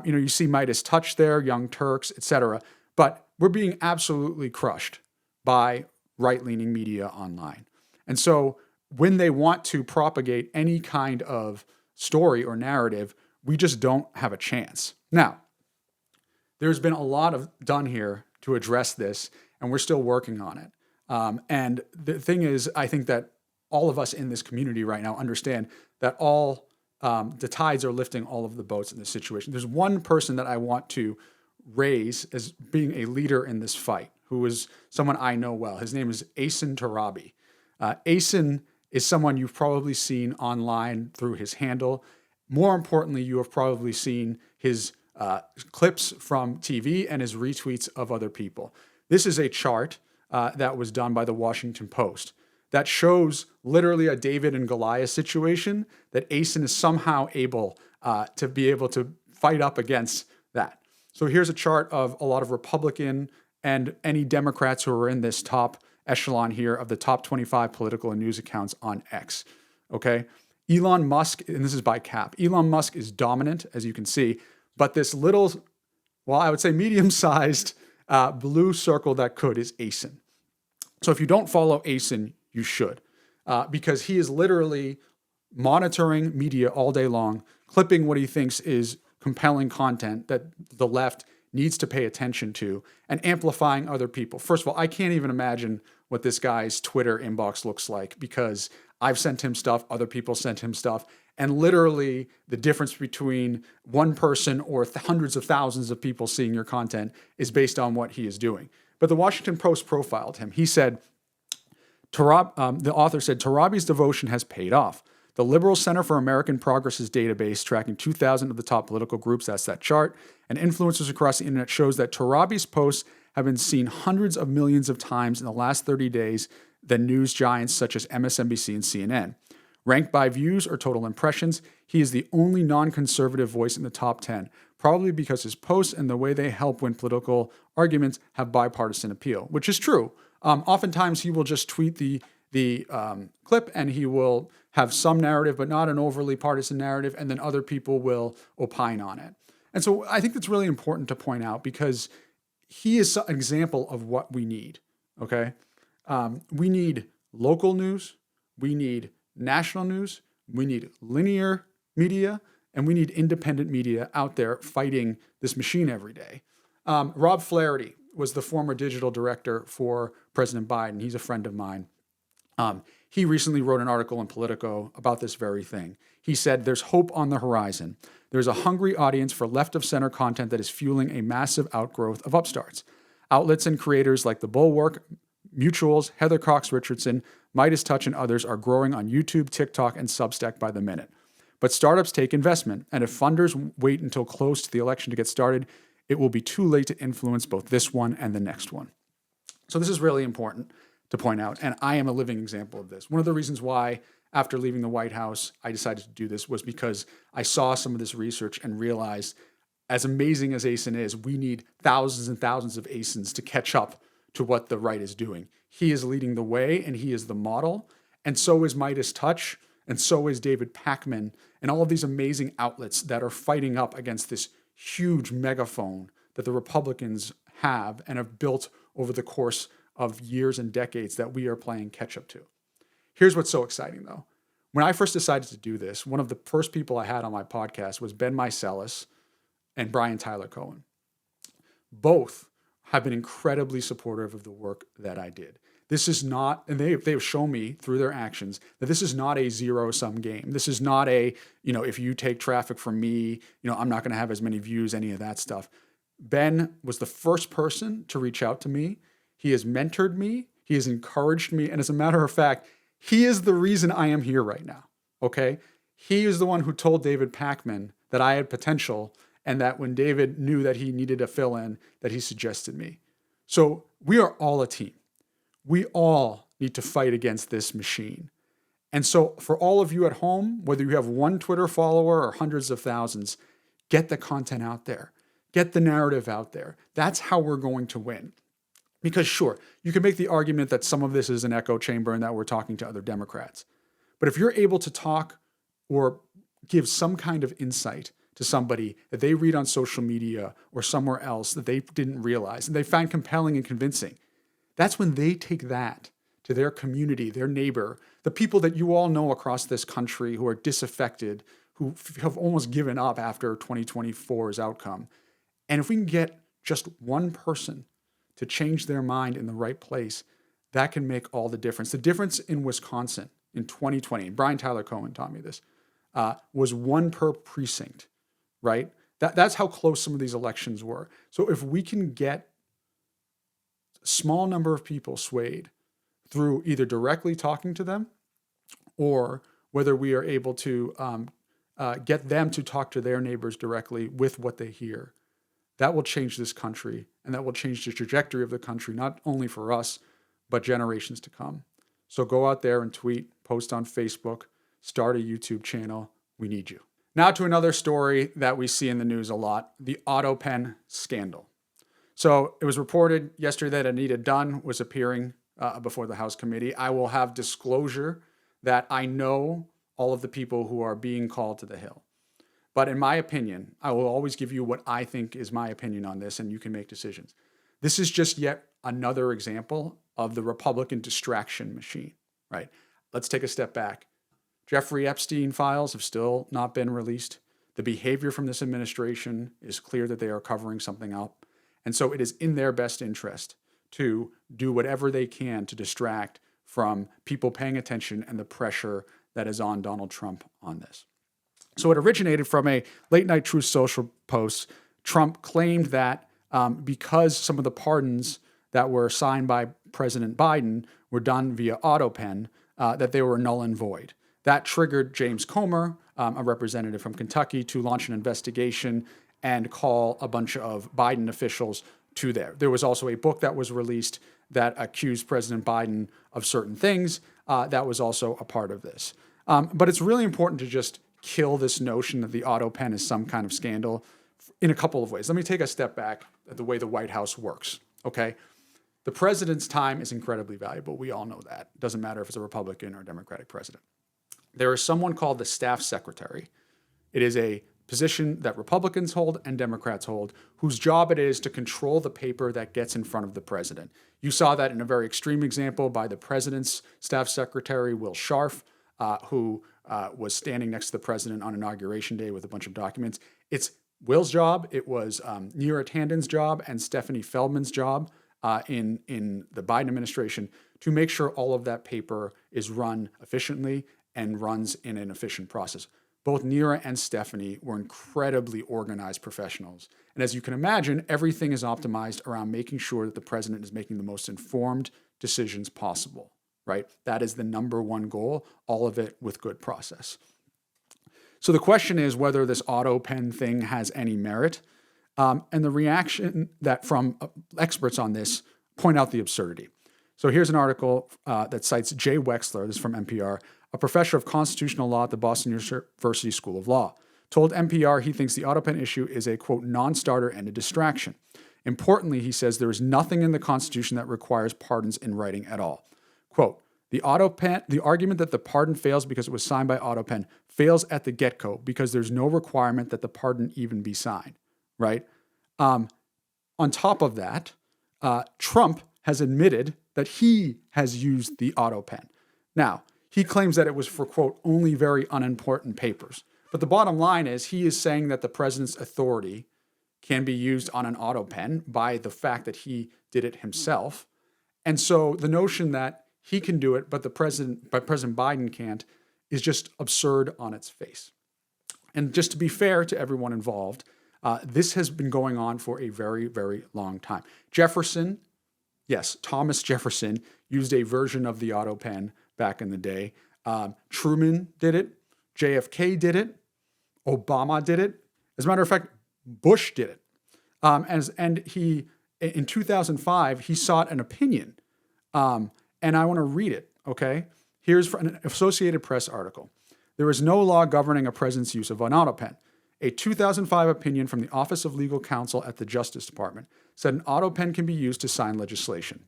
[SPEAKER 2] You see Midas Touch there, Young Turks, etc. But we're being absolutely crushed by right-leaning media online. And so when they want to propagate any kind of story or narrative, we just don't have a chance. Now, there's been a lot done here to address this, and we're still working on it. And the thing is, I think that all of us in this community right now understand that all the tides are lifting all of the boats in this situation. There's one person that I want to raise as being a leader in this fight, who is someone I know well. His name is Asin Tarabi. Asin is someone you've probably seen online through his handle. More importantly, you have probably seen his clips from TV and his retweets of other people. This is a chart that was done by the Washington Post that shows literally a David and Goliath situation that Asin is somehow able to fight up against that. So here's a chart of a lot of Republican and any Democrats who are in this top echelon here of the top 25 political and news accounts on X. Okay. Elon Musk, and this is by Cap, Elon Musk is dominant, as you can see, but this little, well, I would say medium-sized blue circle that could is Asin. So if you don't follow Asin, you should, because he is literally monitoring media all day long, clipping what he thinks is compelling content that the left needs to pay attention to, and amplifying other people. First of all, I can't even imagine what this guy's Twitter inbox looks like, because I've sent him stuff, other people sent him stuff, and literally the difference between one person or hundreds of thousands of people seeing your content is based on what he is doing. But the Washington Post profiled him. He said, the author said, Tarabi's devotion has paid off. The Liberal Center for American Progress's database, tracking 2,000 of the top political groups, that's that chart, and influencers across the internet, shows that Tarabi's posts have been seen hundreds of millions of times in the last 30 days than news giants such as MSNBC and CNN. Ranked by views or total impressions, he is the only non-conservative voice in the top 10, probably because his posts and the way they help win political arguments have bipartisan appeal, which is true. Oftentimes he will just tweet the clip and he will have some narrative, but not an overly partisan narrative, and then other people will opine on it. And so I think that's really important to point out, because he is an example of what we need, okay? We need local news, we need national news, we need linear media, and we need independent media out there fighting this machine every day. Rob Flaherty was the former digital director for President Biden. He's a friend of mine. He recently wrote an article in Politico about this very thing. He said, there's hope on the horizon. There's a hungry audience for left-of-center content that is fueling a massive outgrowth of upstarts. Outlets and creators like The Bulwark, Mutuals, Heather Cox Richardson, Midas Touch, and others are growing on YouTube, TikTok, and Substack by the minute. But startups take investment, and if funders wait until close to the election to get started, it will be too late to influence both this one and the next one. So this is really important to point out, and I am a living example of this. One of the reasons why, after leaving the White House, I decided to do this was because I saw some of this research and realized, as amazing as ASIN is, we need thousands and thousands of ASINs to catch up to what the right is doing. He is leading the way, and he is the model, and so is Midas Touch, and so is David Pakman, and all of these amazing outlets that are fighting up against this huge megaphone that the Republicans have and have built over the course of years and decades that we are playing catch up to. Here's what's so exciting though. When I first decided to do this, one of the first people I had on my podcast was Ben Meiselas and Brian Tyler Cohen. Both have been incredibly supportive of the work that I did. This is not, and they've shown me through their actions that this is not a zero-sum game. This is not a, if you take traffic from me, I'm not going to have as many views, any of that stuff. Ben was the first person to reach out to me. He has mentored me. He has encouraged me. And as a matter of fact, he is the reason I am here right now, okay? He is the one who told David Pakman that I had potential and that when David knew that he needed a fill-in, that he suggested me. So we are all a team. We all need to fight against this machine. And so for all of you at home, whether you have one Twitter follower or hundreds of thousands, get the content out there. Get the narrative out there. That's how we're going to win. Because sure, you can make the argument that some of this is an echo chamber and that we're talking to other Democrats. But if you're able to talk or give some kind of insight to somebody that they read on social media or somewhere else that they didn't realize and they find compelling and convincing, that's when they take that to their community, their neighbor, the people that you all know across this country who are disaffected, who have almost given up after 2024's outcome. And if we can get just one person to change their mind in the right place, that can make all the difference. The difference in Wisconsin in 2020, and Brian Tyler Cohen taught me this, was 1 per precinct, right? That's how close some of these elections were. So if we can get a small number of people swayed through either directly talking to them or whether we are able to get them to talk to their neighbors directly with what they hear, that will change this country, and that will change the trajectory of the country, not only for us, but generations to come. So go out there and tweet, post on Facebook, start a YouTube channel. We need you. Now to another story that we see in the news a lot, the autopen scandal. So it was reported yesterday that Anita Dunn was appearing before the House committee. I will have disclosure that I know all of the people who are being called to the Hill. But in my opinion, I will always give you what I think is my opinion on this, and you can make decisions. This is just yet another example of the Republican distraction machine, right? Let's take a step back. Jeffrey Epstein files have still not been released. The behavior from this administration is clear that they are covering something up. And so it is in their best interest to do whatever they can to distract from people paying attention and the pressure that is on Donald Trump on this. So it originated from a late night Truth Social post. Trump claimed that because some of the pardons that were signed by President Biden were done via autopen, that they were null and void. That triggered James Comer, a representative from Kentucky, to launch an investigation and call a bunch of Biden officials to there. There was also a book that was released that accused President Biden of certain things. That was also a part of this. But it's really important to just kill this notion that the autopen is some kind of scandal in a couple of ways. Let me take a step back at the way the White House works, okay? The president's time is incredibly valuable. We all know that. It doesn't matter if it's a Republican or a Democratic president. There is someone called the staff secretary. It is a position that Republicans hold and Democrats hold, whose job it is to control the paper that gets in front of the president. You saw that in a very extreme example by the president's staff secretary, Will Scharf, who was standing next to the president on Inauguration Day with a bunch of documents. It's Will's job. It was Neera Tanden's job and Stephanie Feldman's job in the Biden administration to make sure all of that paper is run efficiently and runs in an efficient process. Both Neera and Stephanie were incredibly organized professionals. And as you can imagine, everything is optimized around making sure that the president is making the most informed decisions possible, right? That is the number one goal, all of it with good process. So the question is whether this autopen thing has any merit. And the reaction that from experts on this point out the absurdity. So here's an article that cites Jay Wexler, this is from NPR, a professor of constitutional law at the Boston University School of Law, told NPR he thinks the autopen issue is a, quote, non-starter and a distraction. Importantly, he says there is nothing in the Constitution that requires pardons in writing at all. Quote, the argument that the pardon fails because it was signed by autopen fails at the get-go because there's no requirement that the pardon even be signed, right? On top of that, Trump has admitted that he has used the autopen. Now, he claims that it was for, quote, only very unimportant papers. But the bottom line is he is saying that the president's authority can be used on an autopen by the fact that he did it himself. And so the notion that he can do it, but President Biden can't, is just absurd on its face. And just to be fair to everyone involved, this has been going on for a very, very long time. Jefferson, yes, Thomas Jefferson used a version of the autopen back in the day. Truman did it. JFK did it. Obama did it. As a matter of fact, Bush did it. And he, in 2005, he sought an opinion. And I want to read it, okay? Here's an Associated Press article. There is no law governing a president's use of an autopen. A 2005 opinion from the Office of Legal Counsel at the Justice Department said an autopen can be used to sign legislation.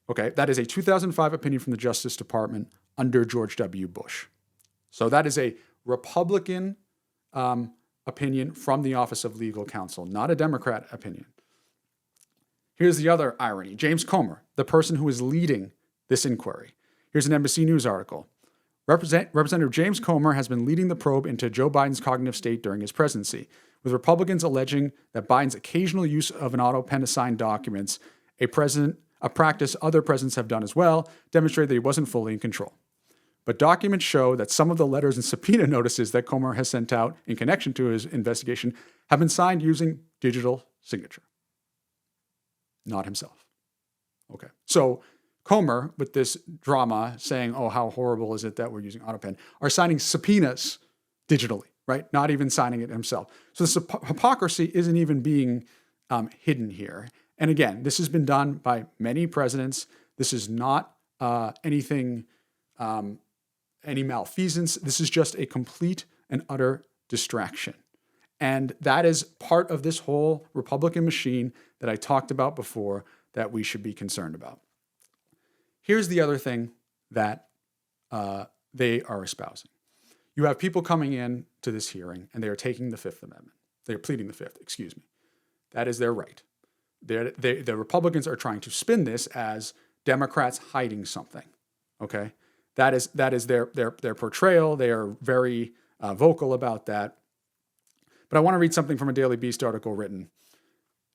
[SPEAKER 2] Okay, that is a 2005 opinion from the Justice Department under George W. Bush. So that is a Republican opinion from the Office of Legal Counsel, not a Democrat opinion. Here's the other irony. James Comer, the person who is leading this inquiry. Here's an NBC News article. Representative James Comer has been leading the probe into Joe Biden's cognitive state during his presidency, with Republicans alleging that Biden's occasional use of an autopen to sign documents, a practice other presidents have done as well, demonstrated that he wasn't fully in control. But documents show that some of the letters and subpoena notices that Comer has sent out in connection to his investigation have been signed using digital signature. Not himself. Okay. So Comer, with this drama saying, oh, how horrible is it that we're using autopen, are signing subpoenas digitally, right? Not even signing it himself. So this hypocrisy isn't even being hidden here. And again, this has been done by many presidents. This is not anything, any malfeasance. This is just a complete and utter distraction. And that is part of this whole Republican machine that I talked about before that we should be concerned about. Here's the other thing that they are espousing. You have people coming in to this hearing and they are taking the Fifth Amendment. They are pleading the Fifth, excuse me. That is their right. The Republicans are trying to spin this as Democrats hiding something, okay? That is their portrayal. They are very vocal about that. But I want to read something from a Daily Beast article written.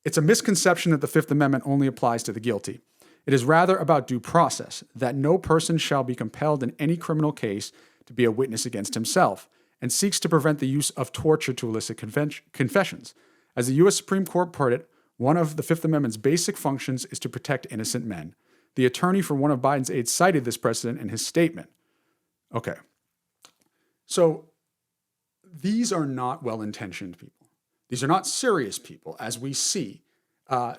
[SPEAKER 2] It's a misconception that the Fifth Amendment only applies to the guilty. It is rather about due process, that no person shall be compelled in any criminal case to be a witness against himself, and seeks to prevent the use of torture to elicit confessions. As the U.S. Supreme Court put it, one of the Fifth Amendment's basic functions is to protect innocent men. The attorney for one of Biden's aides cited this precedent in his statement. Okay. So these are not well-intentioned people. These are not serious people, as we see.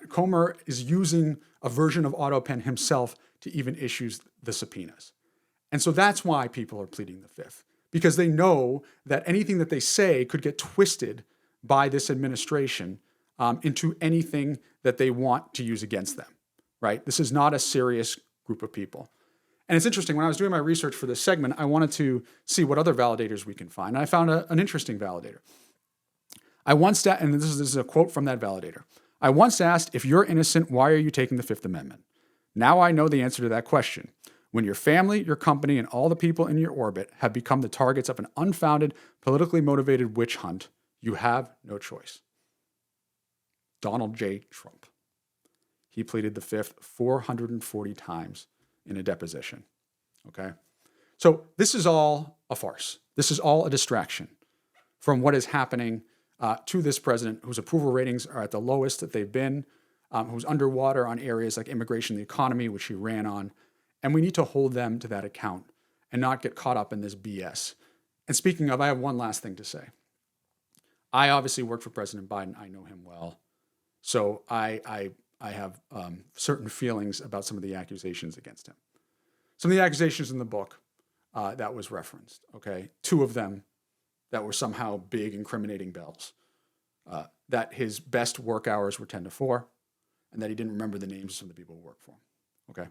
[SPEAKER 2] Comer is using a version of autopen himself to even issue the subpoenas. And so that's why people are pleading the Fifth, because they know that anything that they say could get twisted by this administration into anything that they want to use against them, right? This is not a serious group of people. And it's interesting, when I was doing my research for this segment, I wanted to see what other validators we can find. And I found an interesting validator. I once, and this is a quote from that validator. I once asked, if you're innocent, why are you taking the Fifth Amendment? Now I know the answer to that question. When your family, your company, and all the people in your orbit have become the targets of an unfounded, politically motivated witch hunt, You have no choice. Donald J. Trump. He pleaded the fifth 440 times in a deposition. Okay? So this is all a farce. This is all a distraction from what is happening to this president whose approval ratings are at the lowest that they've been, who's underwater on areas like immigration and the economy, which he ran on. And we need to hold them to that account and not get caught up in this BS. And speaking of, I have one last thing to say. I obviously worked for President Biden. I know him well. So I have certain feelings about some of the accusations against him. Some of the accusations in the book that was referenced, okay? Two of them that were somehow big incriminating bells. That his best work hours were 10 to 4, and that he didn't remember the names of some of the people who worked for him, okay?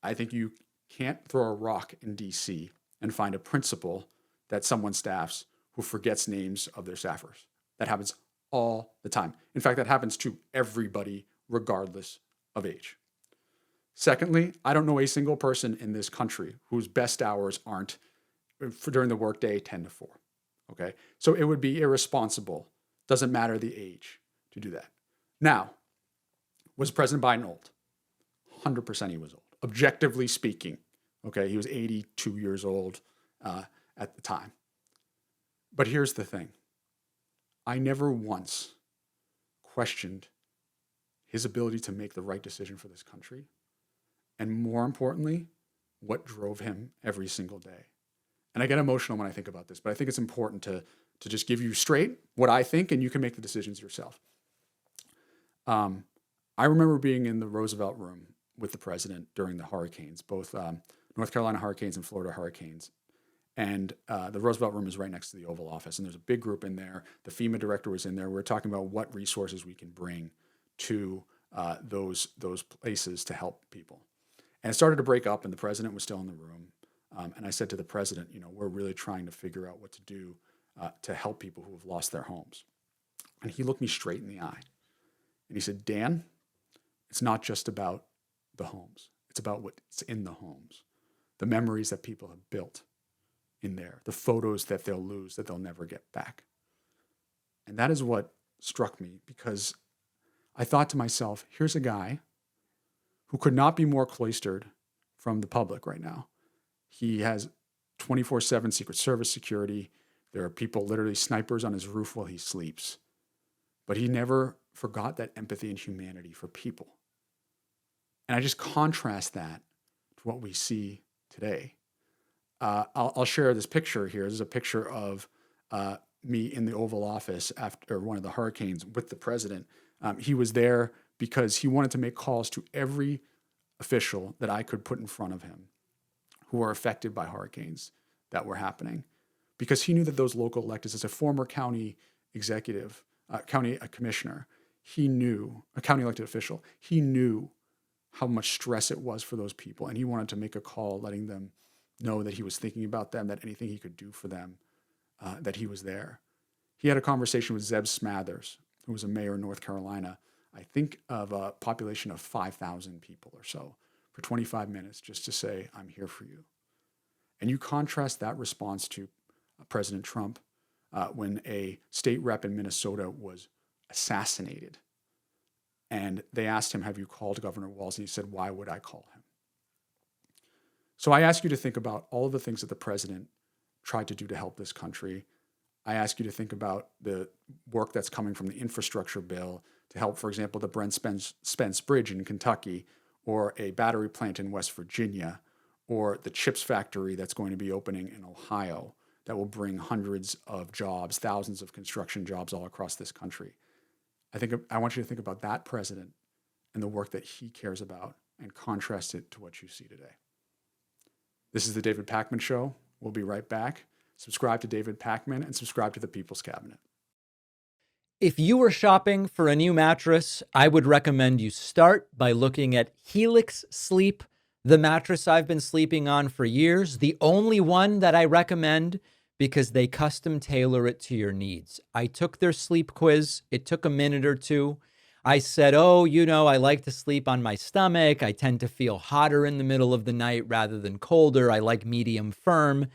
[SPEAKER 2] I think you can't throw a rock in D.C. and find a principal that someone staffs who forgets names of their staffers. That happens all the time. In fact, that happens to everybody, regardless of age. Secondly, I don't know a single person in this country whose best hours aren't during the workday 10 to 4. Okay? So it would be irresponsible, doesn't matter the age, to do that. Now, was President Biden old? 100% he was old. Objectively speaking, okay, he was 82 years old at the time. But here's the thing. I never once questioned his ability to make the right decision for this country. And more importantly, what drove him every single day. And I get emotional when I think about this, but I think it's important to just give you straight what I think, and you can make the decisions yourself. I remember being in the Roosevelt room with the president during the hurricanes, both North Carolina hurricanes and Florida hurricanes. And the Roosevelt room is right next to the Oval Office. And there's a big group in there. The FEMA director was in there. We were talking about what resources we can bring to those places to help people. And it started to break up, and the president was still in the room. And I said to the president, we're really trying to figure out what to do to help people who have lost their homes. And he looked me straight in the eye. And he said, Dan, it's not just about the homes. It's about what's in the homes, the memories that people have built in there, the photos that they'll lose, that they'll never get back. And that is what struck me, because I thought to myself, here's a guy who could not be more cloistered from the public right now. He has 24/7 Secret Service security. There are people, literally snipers on his roof while he sleeps. But he never forgot that empathy and humanity for people. And I just contrast that to what we see today. I'll share this picture here. This is a picture of me in the Oval Office after one of the hurricanes with the president. He was there because he wanted to make calls to every official that I could put in front of him who were affected by hurricanes that were happening, because he knew that those local electeds, as a former county executive, county commissioner, he knew, a county elected official, he knew how much stress it was for those people. And he wanted to make a call letting them know that he was thinking about them, that anything he could do for them, that he was there. He had a conversation with Zeb Smathers, who was a mayor in North Carolina, I think of a population of 5,000 people or so, for 25 minutes just to say, I'm here for you. And you contrast that response to President Trump when a state rep in Minnesota was assassinated. And they asked him, have you called Governor Walz? And he said, why would I call him? So I ask you to think about all of the things that the president tried to do to help this country. I ask you to think about the work that's coming from the infrastructure bill to help, for example, the Brent Spence Bridge in Kentucky, or a battery plant in West Virginia, or the chips factory that's going to be opening in Ohio that will bring hundreds of jobs, thousands of construction jobs all across this country. I want you to think about that president and the work that he cares about and contrast it to what you see today. This is the David Pakman Show. We'll be right back. Subscribe to David Pakman and subscribe to the People's Cabinet.
[SPEAKER 1] If you are shopping for a new mattress, I would recommend you start by looking at Helix Sleep, the mattress I've been sleeping on for years, the only one that I recommend because they custom tailor it to your needs. I took their sleep quiz. It took a minute or two. I said, I like to sleep on my stomach. I tend to feel hotter in the middle of the night rather than colder. I like medium firm.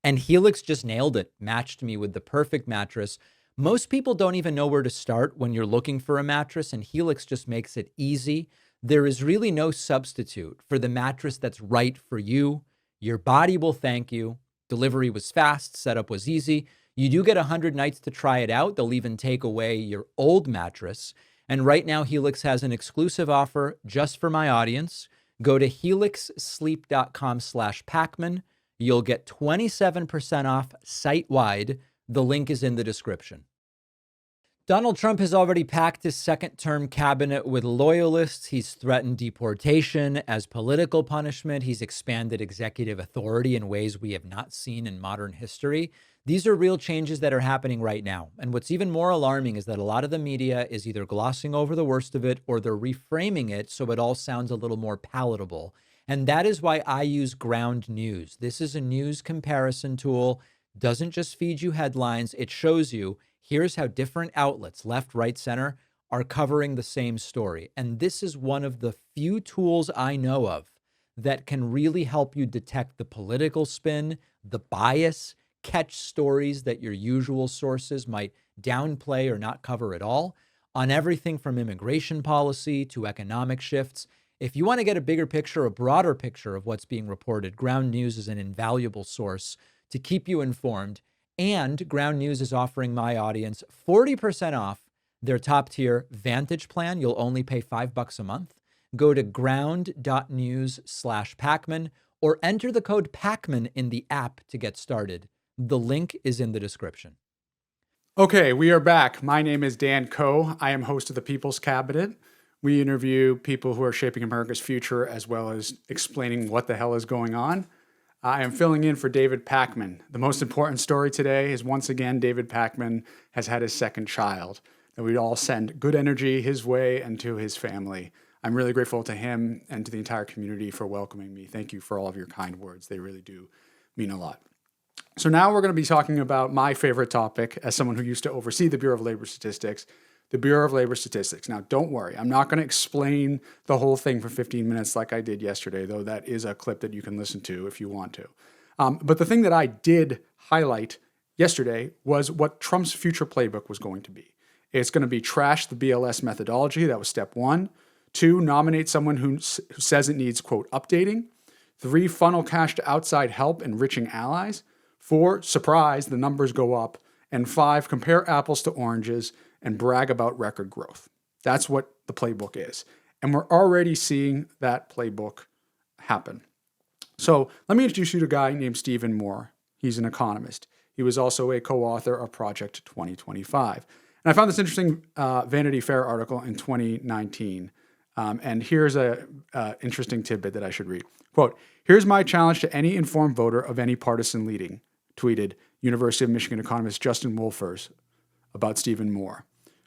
[SPEAKER 1] And Helix just nailed it, matched me with the perfect mattress. Most people don't even know where to start when you're looking for a mattress, and Helix just makes it easy. There is really no substitute for the mattress that's right for you. Your body will thank you. Delivery was fast, setup was easy. You do get 100 nights to try it out. They'll even take away your old mattress. And right now, Helix has an exclusive offer just for my audience. Go to helixsleep.com/Pakman. You'll get 27% off site-wide. The link is in the description. Donald Trump has already packed his second-term cabinet with loyalists. He's threatened deportation as political punishment. He's expanded executive authority in ways we have not seen in modern history. These are real changes that are happening right now. And what's even more alarming is that a lot of the media is either glossing over the worst of it or they're reframing it so it all sounds a little more palatable. And that is why I use Ground News. This is a news comparison tool. Doesn't just feed you headlines. It shows you here's how different outlets, left, right, center, are covering the same story. And this is one of the few tools I know of that can really help you detect the political spin, the bias, catch stories that your usual sources might downplay or not cover at all, on everything from immigration policy to economic shifts. If you want to get a bigger picture, a broader picture of what's being reported, Ground News is an invaluable source to keep you informed. And Ground News is offering my audience 40% off their top tier Vantage plan. You'll only pay $5 a month. Go to ground.news/Pakman or enter the code Pakman in the app to get started. The link is in the description.
[SPEAKER 2] Okay, we are back. My name is Dan Coe. I am host of the People's Cabinet. We interview people who are shaping America's future as well as explaining what the hell is going on. I am filling in for David Pakman. The most important story today is once again, David Pakman has had his second child. That we all send good energy his way and to his family. I'm really grateful to him and to the entire community for welcoming me. Thank you for all of your kind words. They really do mean a lot. So now we're going to be talking about my favorite topic as someone who used to oversee the Bureau of Labor Statistics, the Bureau of Labor Statistics. Now, don't worry. I'm not going to explain the whole thing for 15 minutes like I did yesterday, though that is a clip that you can listen to if you want to. But the thing that I did highlight yesterday was what Trump's future playbook was going to be. It's going to be trash the BLS methodology. That was step 1. 2, nominate someone who says it needs, quote, updating. 3, funnel cash to outside help, enriching allies. 4, surprise, the numbers go up. And 5, compare apples to oranges and brag about record growth. That's what the playbook is. And we're already seeing that playbook happen. So let me introduce you to a guy named Stephen Moore. He's an economist. He was also a co-author of Project 2025. And I found this interesting Vanity Fair article in 2019. And here's an interesting tidbit that I should read. Quote, "Here's my challenge to any informed voter of any partisan leading," tweeted University of Michigan economist Justin Wolfers about Stephen Moore.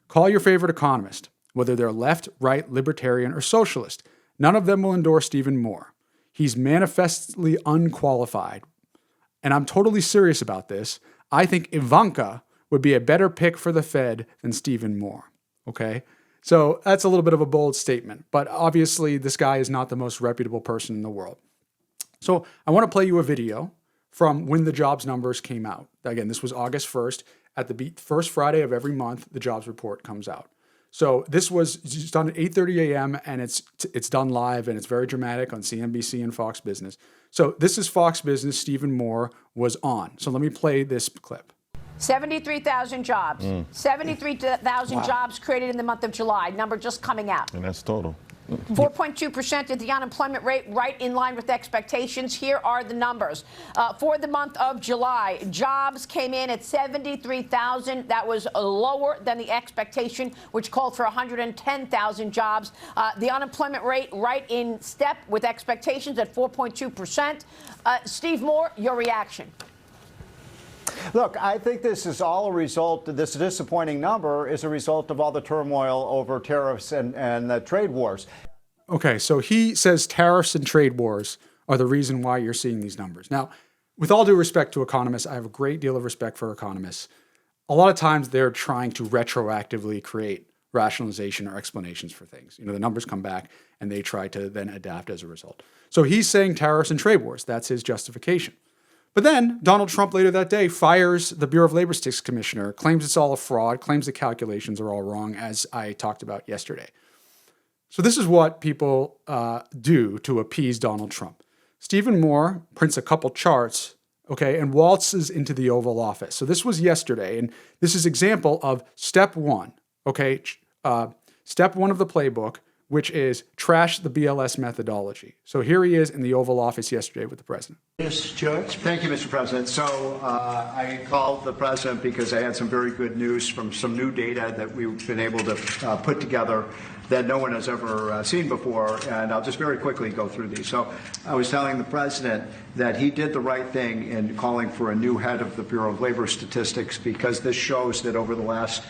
[SPEAKER 2] "Call your favorite economist, whether they're left, right, libertarian, or socialist. None of them will endorse Stephen Moore. He's manifestly unqualified. And I'm totally serious about this. I think Ivanka would be a better pick for the Fed than Stephen Moore." Okay? So that's a little bit of a bold statement, but obviously this guy is not the most reputable person in the world. So I want to play you a video from when the jobs numbers came out. Again, this was August 1st. At the first Friday of every month, the jobs report comes out. So this was just done at 8:30 a.m. and it's done live and it's very dramatic on CNBC and Fox Business. So this is Fox Business. Stephen Moore was on. So let me play this clip.
[SPEAKER 6] 73,000 jobs. 73,000 jobs created in the month of July. Number just coming out.
[SPEAKER 7] And that's total.
[SPEAKER 6] 4.2% is the unemployment rate, right in line with expectations. Here are the numbers. For the month of July, jobs came in at 73,000. That was lower than the expectation, which called for 110,000 jobs. The unemployment rate right in step with expectations at 4.2%. Steve Moore, your reaction.
[SPEAKER 8] Look, I think this is all a result, this disappointing number is a result of all the turmoil over tariffs and the trade wars.
[SPEAKER 2] Okay, so he says tariffs and trade wars are the reason why you're seeing these numbers. Now, with all due respect to economists, I have a great deal of respect for economists. A lot of times they're trying to retroactively create rationalization or explanations for things. You know, the numbers come back and they try to then adapt as a result. So he's saying tariffs and trade wars. That's his justification. But then Donald Trump later that day fires the Bureau of Labor Statistics commissioner, claims it's all a fraud, claims the calculations are all wrong, as I talked about yesterday. So this is what people do to appease Donald Trump. Stephen Moore prints a couple charts, okay, and waltzes into the Oval Office. So this was yesterday, and this is example of step one, okay? Step one of the playbook, which is trash the BLS methodology. So here he is in the Oval Office yesterday with the president.
[SPEAKER 7] Yes, George.
[SPEAKER 8] Thank you, Mr. President. So I called the president because I had some very good news from some new data that we've been able to put together that no one has ever seen before, and I'll just very quickly go through these. So I was telling the president that he did the right thing in calling for a new head of the Bureau of Labor Statistics, because this shows that over the last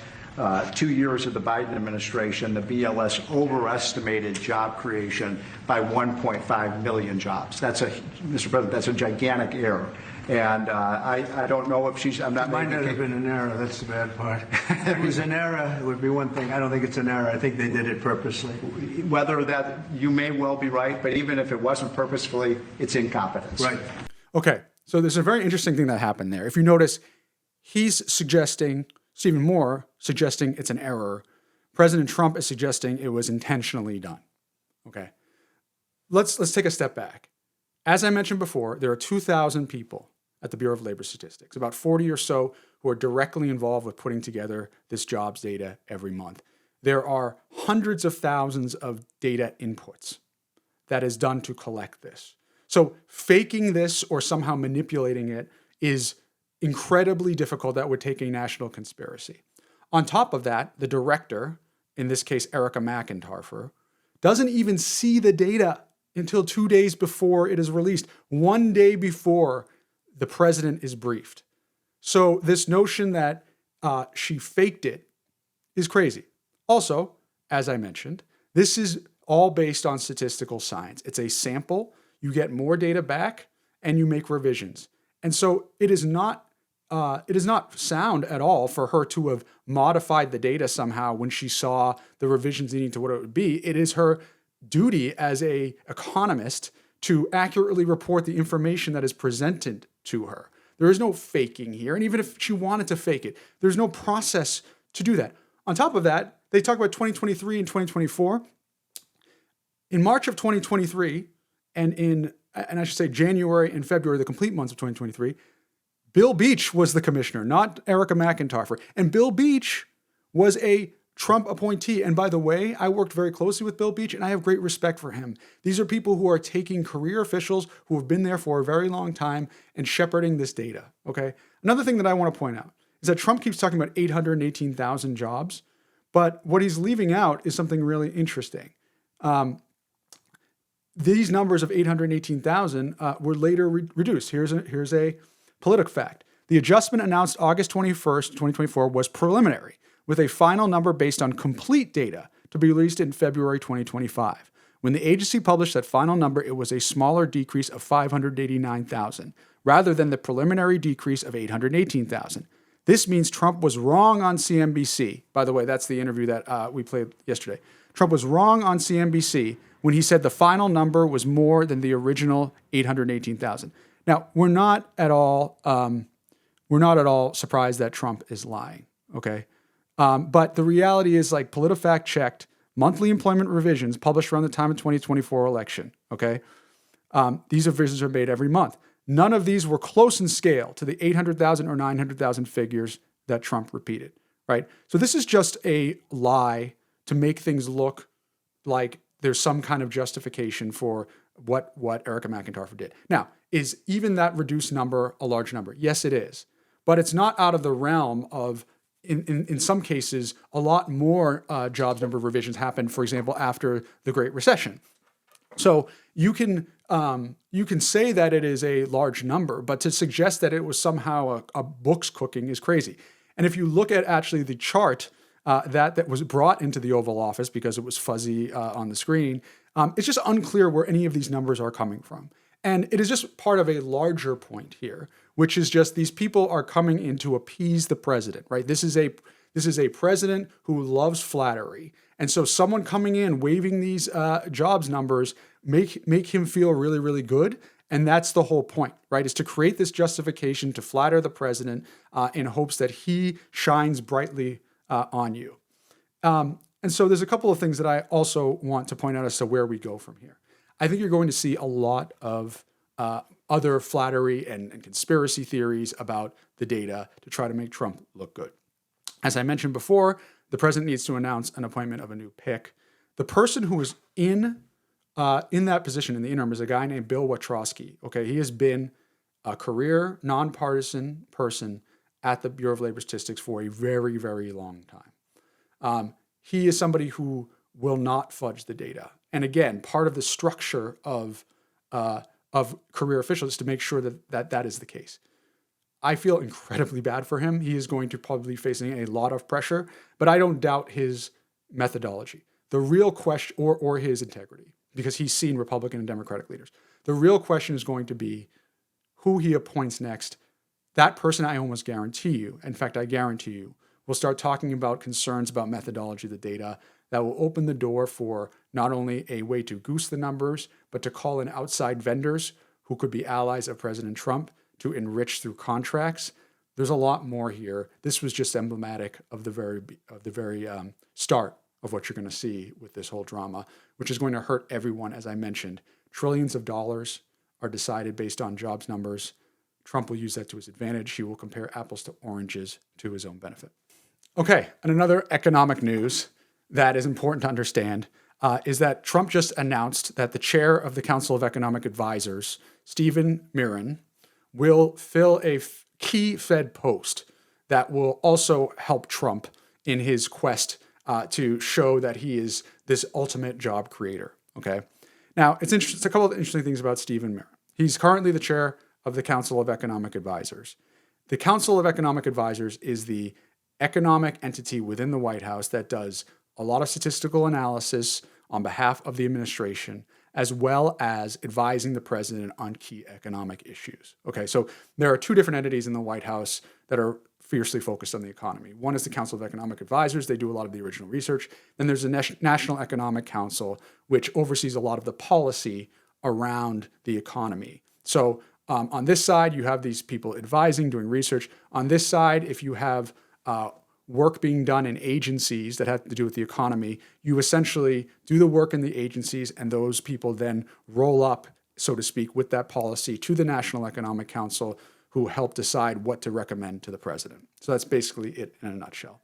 [SPEAKER 8] 2 years of the Biden administration, the BLS overestimated job creation by 1.5 million jobs. Mr. President, that's a gigantic error. And I don't know if I'm not
[SPEAKER 7] It might
[SPEAKER 8] making
[SPEAKER 7] not have been an error. That's the bad part. If it was an error, it would be one thing. I don't think it's an error. I think they did it purposely.
[SPEAKER 8] Whether that, you may well be right, but even if it wasn't purposefully, it's incompetence.
[SPEAKER 7] Right.
[SPEAKER 2] Okay, so there's a very interesting thing that happened there. If you notice, he's suggesting, Stephen Moore suggesting it's an error. President Trump is suggesting it was intentionally done. Okay, let's take a step back. As I mentioned before, there are 2,000 people at the Bureau of Labor Statistics, about 40 or so who are directly involved with putting together this jobs data every month. There are hundreds of thousands of data inputs that is done to collect this. So faking this or somehow manipulating it is incredibly difficult. That would take a national conspiracy. On top of that, the director, in this case, Erica McIntyre, doesn't even see the data until 2 days before it is released, 1 day before the president is briefed. So this notion that she faked it is crazy. Also, as I mentioned, this is all based on statistical science. It's a sample. You get more data back and you make revisions. And so it is not sound at all for her to have modified the data somehow when she saw the revisions needing to what it would be. It is her duty as an economist to accurately report the information that is presented to her. There is no faking here. And even if she wanted to fake it, there's no process to do that. On top of that, they talk about 2023 and 2024. In March of 2023, and I should say January and February, the complete months of 2023, Bill Beach was the commissioner, not Erica McIntyre. And Bill Beach was a Trump appointee. And by the way, I worked very closely with Bill Beach and I have great respect for him. These are people who are taking career officials who have been there for a very long time and shepherding this data, okay? Another thing that I want to point out is that Trump keeps talking about 818,000 jobs, but what he's leaving out is something really interesting. These numbers of 818,000 were later reduced. Here's a Politic fact. The adjustment announced August 21st, 2024 was preliminary, with a final number based on complete data to be released in February 2025. When the agency published that final number, it was a smaller decrease of 589,000, rather than the preliminary decrease of 818,000. This means Trump was wrong on CNBC. By the way, that's the interview that we played yesterday. Trump was wrong on CNBC when he said the final number was more than the original 818,000. Now, we're not at all surprised that Trump is lying, okay? But the reality is, like, PolitiFact checked monthly employment revisions published around the time of 2024 election, okay? These revisions are made every month. None of these were close in scale to the 800,000 or 900,000 figures that Trump repeated, right? So this is just a lie to make things look like there's some kind of justification for what Erica McIntyre did. Now, is even that reduced number a large number? Yes, it is. But it's not out of the realm of, in some cases, a lot more jobs number revisions happened, for example, after the Great Recession. So you can say that it is a large number, but to suggest that it was somehow a books cooking is crazy. And if you look at actually the chart that was brought into the Oval Office because it was fuzzy on the screen, it's just unclear where any of these numbers are coming from. And it is just part of a larger point here, which is just these people are coming in to appease the president, right? This is a president who loves flattery. And so someone coming in, waving these jobs numbers, make him feel really, really good. And that's the whole point, right? Is to create this justification to flatter the president in hopes that he shines brightly on you. And so there's a couple of things that I also want to point out as to where we go from here. I think you're going to see a lot of other flattery and conspiracy theories about the data to try to make Trump look good. As I mentioned before, the president needs to announce an appointment of a new pick. The person who is in that position in the interim is a guy named Bill Watrowski. Okay, he has been a career, nonpartisan person at the Bureau of Labor Statistics for a very, very long time. He is somebody who will not fudge the data. And again, part of the structure of career officials is to make sure that is the case. I feel incredibly bad for him. He is going to probably be facing a lot of pressure, but I don't doubt his methodology. The real question, or his integrity, because he's seen Republican and Democratic leaders. The real question is going to be who he appoints next. That person, I almost guarantee you, in fact, I guarantee you, will start talking about concerns about methodology of the data that will open the door for not only a way to goose the numbers, but to call in outside vendors who could be allies of President Trump to enrich through contracts. There's a lot more here. This was just emblematic of the very start of what you're going to see with this whole drama, which is going to hurt everyone, as I mentioned. Trillions of dollars are decided based on jobs numbers. Trump will use that to his advantage. He will compare apples to oranges to his own benefit. Okay, and another economic news that is important to understand is that Trump just announced that the chair of the Council of Economic Advisors, Stephen Mirren, will fill a key Fed post that will also help Trump in his quest to show that he is this ultimate job creator. Okay. Now, it's a couple of interesting things about Stephen Mirren. He's currently the chair of the Council of Economic Advisors. The Council of Economic Advisors is the economic entity within the White House that does a lot of statistical analysis on behalf of the administration, as well as advising the president on key economic issues. Okay, so there are two different entities in the White House that are fiercely focused on the economy. One is the Council of Economic Advisors. They do a lot of the original research. Then there's the National Economic Council, which oversees a lot of the policy around the economy. So on this side, you have these people advising, doing research. On this side, if you have work being done in agencies that have to do with the economy, you essentially do the work in the agencies, and those people then roll up, so to speak, with that policy to the National Economic Council, who help decide what to recommend to the president. So that's basically it in a nutshell.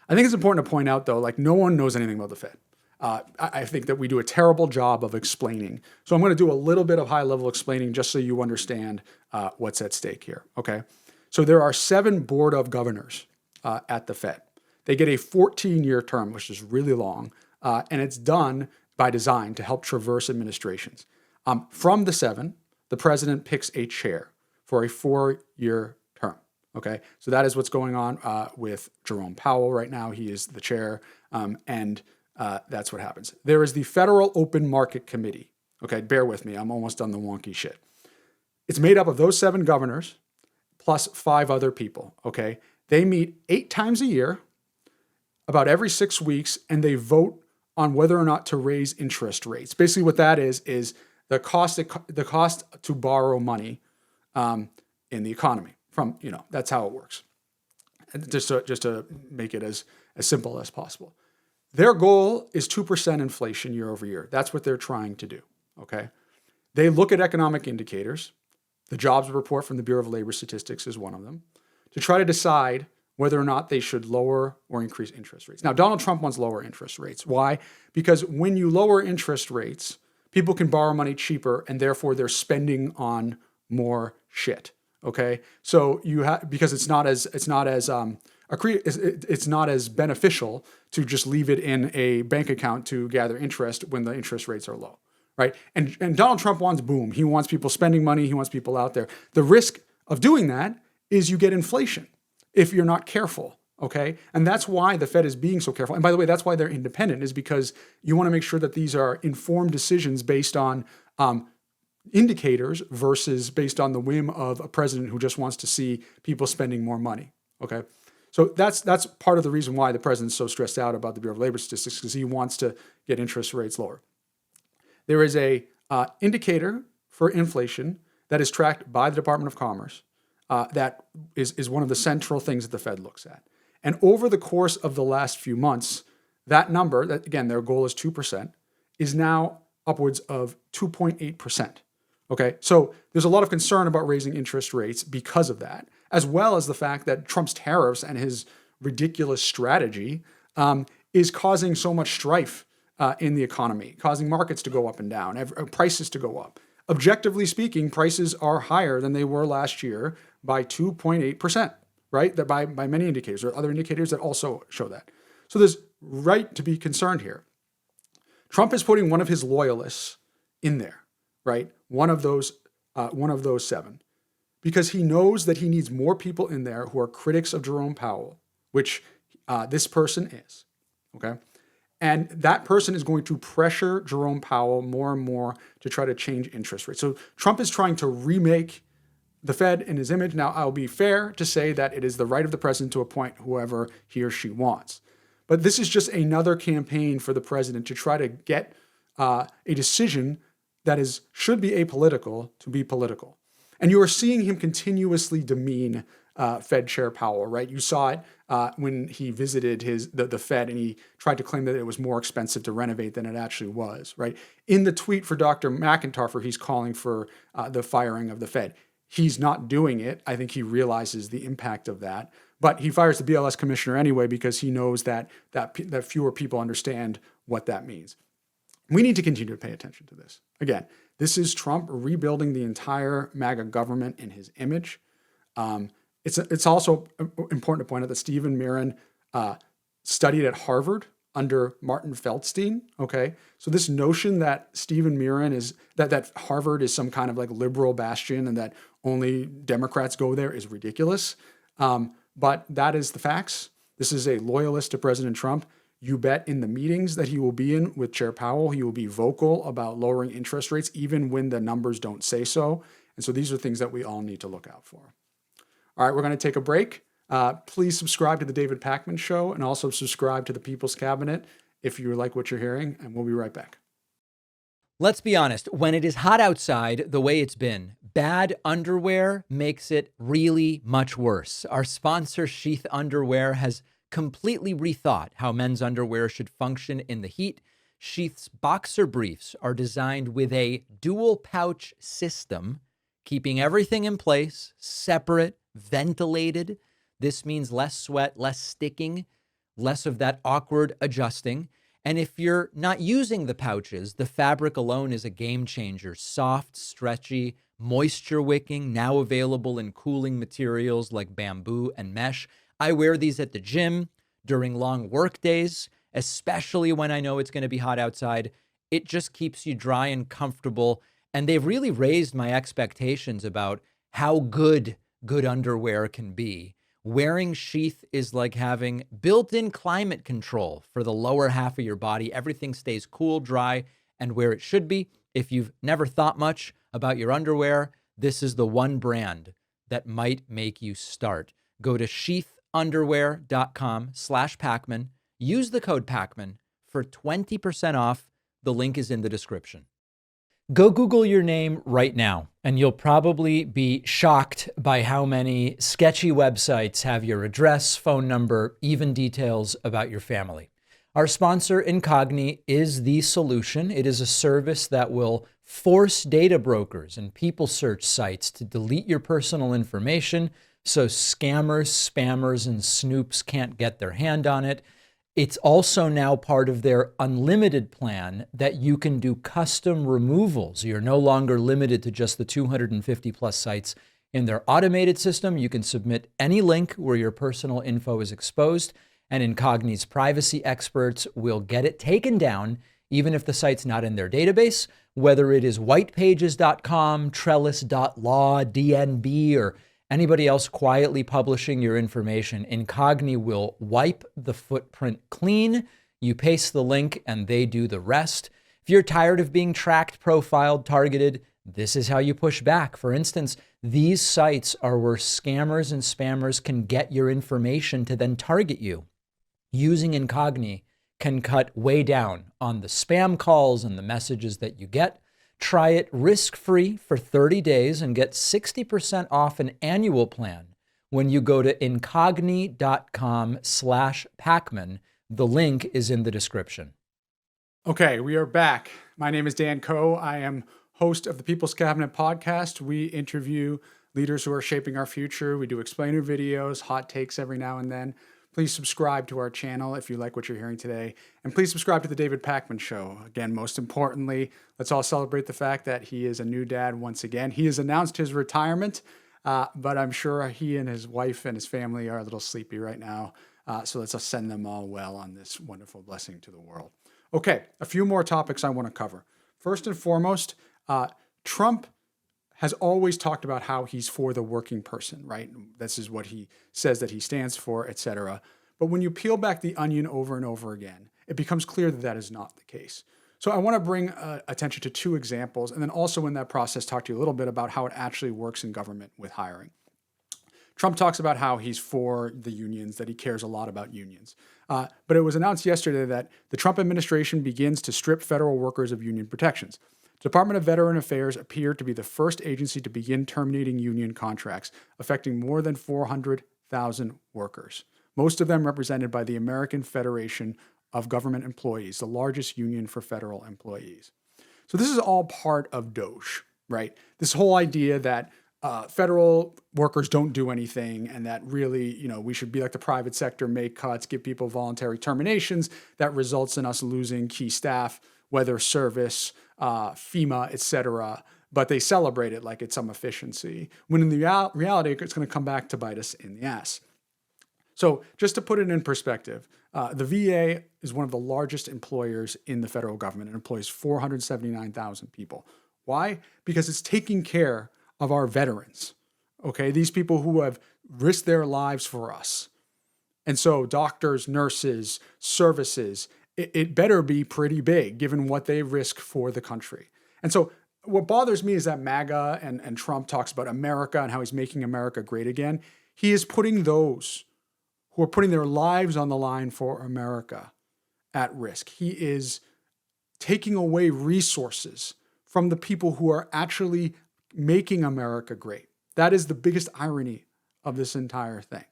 [SPEAKER 2] I think it's important to point out, though, like no one knows anything about the Fed. I think that we do a terrible job of explaining. So I'm going to do a little bit of high-level explaining just so you understand what's at stake here, okay? So there are 7 board of governors at the Fed. They get a 14-year term, which is really long, and it's done by design to help traverse administrations. From the 7, the president picks a chair for a 4-year term, okay? So that is what's going on with Jerome Powell right now. He is the chair, and that's what happens. There is the Federal Open Market Committee. Okay, bear with me. I'm almost done the wonky shit. It's made up of those 7 governors plus 5 other people, okay? They meet 8 times a year, about every 6 weeks, and they vote on whether or not to raise interest rates. Basically what that is the cost to borrow money in the economy. That's how it works. And just to make it as simple as possible. Their goal is 2% inflation year over year. That's what they're trying to do, okay? They look at economic indicators. The jobs report from the Bureau of Labor Statistics is one of them, to try to decide whether or not they should lower or increase interest rates. Now, Donald Trump wants lower interest rates. Why? Because when you lower interest rates, people can borrow money cheaper, and therefore they're spending on more shit, okay? So because it's not as beneficial to just leave it in a bank account to gather interest when the interest rates are low, right? And Donald Trump wants boom. He wants people spending money. He wants people out there. The risk of doing that is you get inflation if you're not careful, okay? And that's why the Fed is being so careful. And by the way, that's why they're independent, is because you want to make sure that these are informed decisions based on indicators versus based on the whim of a president who just wants to see people spending more money, okay? So that's part of the reason why the president's so stressed out about the Bureau of Labor Statistics, because he wants to get interest rates lower. There is a indicator for inflation that is tracked by the Department of Commerce that is one of the central things that the Fed looks at. And over the course of the last few months, that number, that again, their goal is 2%, is now upwards of 2.8%. Okay, so there's a lot of concern about raising interest rates because of that, as well as the fact that Trump's tariffs and his ridiculous strategy is causing so much strife in the economy, causing markets to go up and down, prices to go up. Objectively speaking, prices are higher than they were last year by 2.8%, right? That by many indicators, or other indicators that also show that. So there's right to be concerned here. Trump is putting one of his loyalists in there, right? One of those 7, because he knows that he needs more people in there who are critics of Jerome Powell, which this person is, okay? And that person is going to pressure Jerome Powell more and more to try to change interest rates. So Trump is trying to remake the Fed in his image. Now, I'll be fair to say that it is the right of the president to appoint whoever he or she wants. But this is just another campaign for the president to try to get a decision that should be apolitical to be political. And you are seeing him continuously demean Fed Chair Powell, right? You saw it when he visited the Fed and he tried to claim that it was more expensive to renovate than it actually was, right? In the tweet for Dr. McIntyre, he's calling for the firing of the Fed. He's not doing it. I think he realizes the impact of that. But he fires the BLS commissioner anyway because he knows that fewer people understand what that means. We need to continue to pay attention to this. Again, this is Trump rebuilding the entire MAGA government in his image. It's also important to point out that Stephen Mirren studied at Harvard under Martin Feldstein. Okay, so this notion that Stephen Mirren that Harvard is some kind of like liberal bastion and that only Democrats go there is ridiculous. But that is the facts. This is a loyalist to President Trump. You bet in the meetings that he will be in with Chair Powell, he will be vocal about lowering interest rates, even when the numbers don't say so. And so these are things that we all need to look out for. All right, we're going to take a break. Please subscribe to The David Pakman Show and also subscribe to The People's Cabinet if you like what you're hearing, and we'll be right back.
[SPEAKER 1] Let's be honest, when it is hot outside the way it's been, bad underwear makes it really much worse. Our sponsor, Sheath Underwear, has completely rethought how men's underwear should function in the heat. Sheath's boxer briefs are designed with a dual pouch system, keeping everything in place, separate, ventilated. This means less sweat, less sticking, less of that awkward adjusting. And if you're not using the pouches, the fabric alone is a game changer. Soft, stretchy, moisture wicking, now available in cooling materials like bamboo and mesh. I wear these at the gym during long work days, especially when I know it's going to be hot outside. It just keeps you dry and comfortable. And they've really raised my expectations about how good underwear can be. Wearing Sheath is like having built-in climate control for the lower half of your body. Everything stays cool, dry, and where it should be. If you've never thought much about your underwear, this is the one brand that might make you start. Go to sheathunderwear.com/Pakman. Use the code Pakman for 20% off. The link is in the description. Go Google your name right now, and you'll probably be shocked by how many sketchy websites have your address, phone number, even details about your family. Our sponsor, Incogni, is the solution. It is a service that will force data brokers and people search sites to delete your personal information so scammers, spammers, and snoops can't get their hand on it. It's also now part of their unlimited plan that you can do custom removals. You're no longer limited to just the 250 plus sites in their automated system. You can submit any link where your personal info is exposed, and Incogni's privacy experts will get it taken down, even if the site's not in their database, whether it is whitepages.com, trellis.law, DNB, or anybody else quietly publishing your information. Incogni will wipe the footprint clean. You paste the link and they do the rest. If you're tired of being tracked, profiled, targeted, this is how you push back. For instance, these sites are where scammers and spammers can get your information to then target you. Using Incogni can cut way down on the spam calls and the messages that you get. Try it risk-free for 30 days and get 60% off an annual plan when you go to incogni.com/Pakman. The link is in the description.
[SPEAKER 2] Okay, we are back. My name is Dan Coe. I am host of the People's Cabinet Podcast. We interview leaders who are shaping our future. We do explainer videos, hot takes every now and then. Please subscribe to our channel if you like what you're hearing today. And please subscribe to The David Pakman Show. Again, most importantly, let's all celebrate the fact that he is a new dad once again. He has announced his retirement, but I'm sure he and his wife and his family are a little sleepy right now. So let's send them all well on this wonderful blessing to the world. Okay, a few more topics I want to cover. First and foremost, Trump has always talked about how he's for the working person, right? This is what he says that he stands for, etc. But when you peel back the onion over and over again, it becomes clear that that is not the case. So I want to bring attention to two examples, and then also in that process talk to you a little bit about how it actually works in government with hiring. Trump talks about how he's for the unions, that he cares a lot about unions. But it was announced yesterday that the Trump administration begins to strip federal workers of union protections. Department of Veteran Affairs appeared to be the first agency to begin terminating union contracts, affecting more than 400,000 workers, most of them represented by the American Federation of Government Employees, the largest union for federal employees. So this is all part of DOGE, right? This whole idea that federal workers don't do anything and that really, we should be like the private sector, make cuts, give people voluntary terminations that results in us losing key staff, weather service, FEMA, etc. But they celebrate it like it's some efficiency, when in the reality, it's going to come back to bite us in the ass. So just to put it in perspective, the VA is one of the largest employers in the federal government. It employs 479,000 people. Why? Because it's taking care of our veterans, okay? These people who have risked their lives for us. And so doctors, nurses, services, it better be pretty big given what they risk for the country. And so what bothers me is that MAGA and Trump talks about America and how he's making America great again. He is putting those who are putting their lives on the line for America at risk. He is taking away resources from the people who are actually making America great. That is the biggest irony of this entire thing,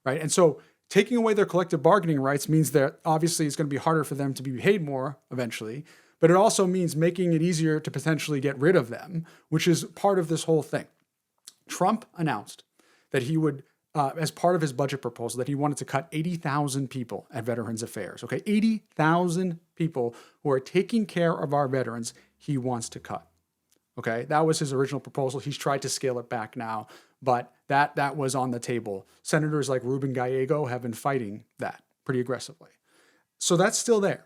[SPEAKER 2] right? And so taking away their collective bargaining rights means that obviously it's going to be harder for them to be paid more eventually, but it also means making it easier to potentially get rid of them, which is part of this whole thing. Trump announced that he would, as part of his budget proposal, that he wanted to cut 80,000 people at Veterans Affairs, okay? 80,000 people who are taking care of our veterans, he wants to cut, okay? That was his original proposal. He's tried to scale it back now, but that was on the table. Senators like Ruben Gallego have been fighting that pretty aggressively. So that's still there,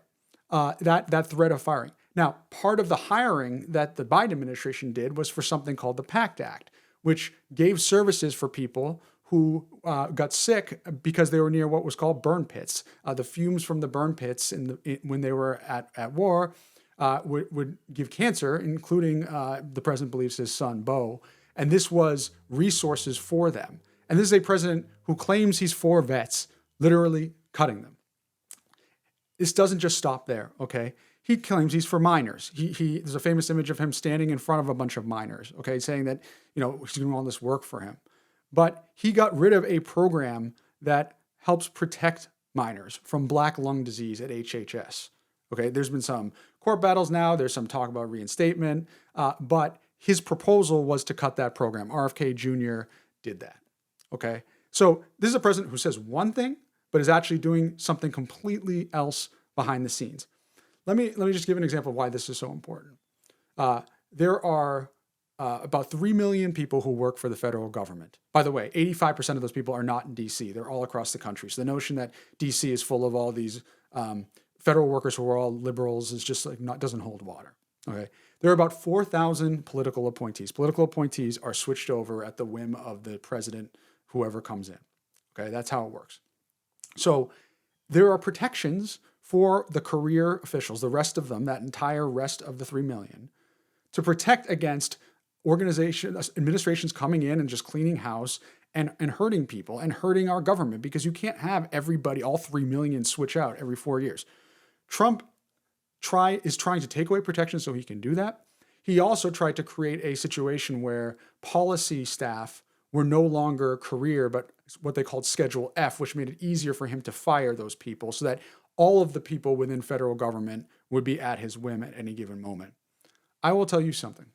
[SPEAKER 2] that threat of firing. Now, part of the hiring that the Biden administration did was for something called the PACT Act, which gave services for people who got sick because they were near what was called burn pits. The fumes from the burn pits when they were at war would give cancer, including the president believes his son, Beau. And this was resources for them. And this is a president who claims he's for vets, literally cutting them. This doesn't just stop there, okay? He claims he's for minors. There's a famous image of him standing in front of a bunch of minors, okay, saying that, he's doing all this work for him. But he got rid of a program that helps protect minors from black lung disease at HHS. Okay, there's been some court battles now. There's some talk about reinstatement, but his proposal was to cut that program. RFK Jr. did that. Okay, so this is a president who says one thing, but is actually doing something completely else behind the scenes. Let me just give an example of why this is so important. There are about 3 million people who work for the federal government. By the way, 85% of those people are not in DC. They're all across the country. So the notion that DC is full of all these federal workers who are all liberals is just doesn't hold water. Okay, there are about 4,000 political appointees. Political appointees are switched over at the whim of the president, whoever comes in. Okay, that's how it works. So there are protections for the career officials, the rest of them, that entire rest of the 3 million, to protect against administrations coming in and just cleaning house and hurting people and hurting our government, because you can't have everybody, all 3 million, switch out every 4 years. Trump is trying to take away protection so he can do that. He also tried to create a situation where policy staff were no longer career, but what they called Schedule F, which made it easier for him to fire those people so that all of the people within federal government would be at his whim at any given moment. I will tell you something.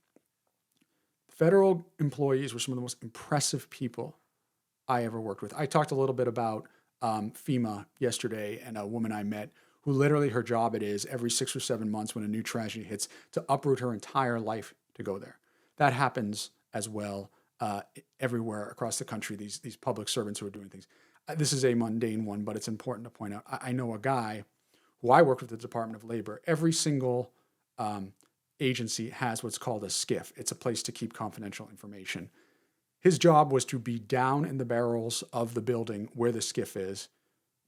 [SPEAKER 2] Federal employees were some of the most impressive people I ever worked with. I talked a little bit about FEMA yesterday and a woman I met who literally her job it is every 6 or 7 months when a new tragedy hits to uproot her entire life to go there. That happens as well everywhere across the country, these public servants who are doing things. This is a mundane one, but it's important to point out. I know a guy who I worked with at the Department of Labor. Every single agency has what's called a SCIF. It's a place to keep confidential information. His job was to be down in the barrels of the building where the SCIF is,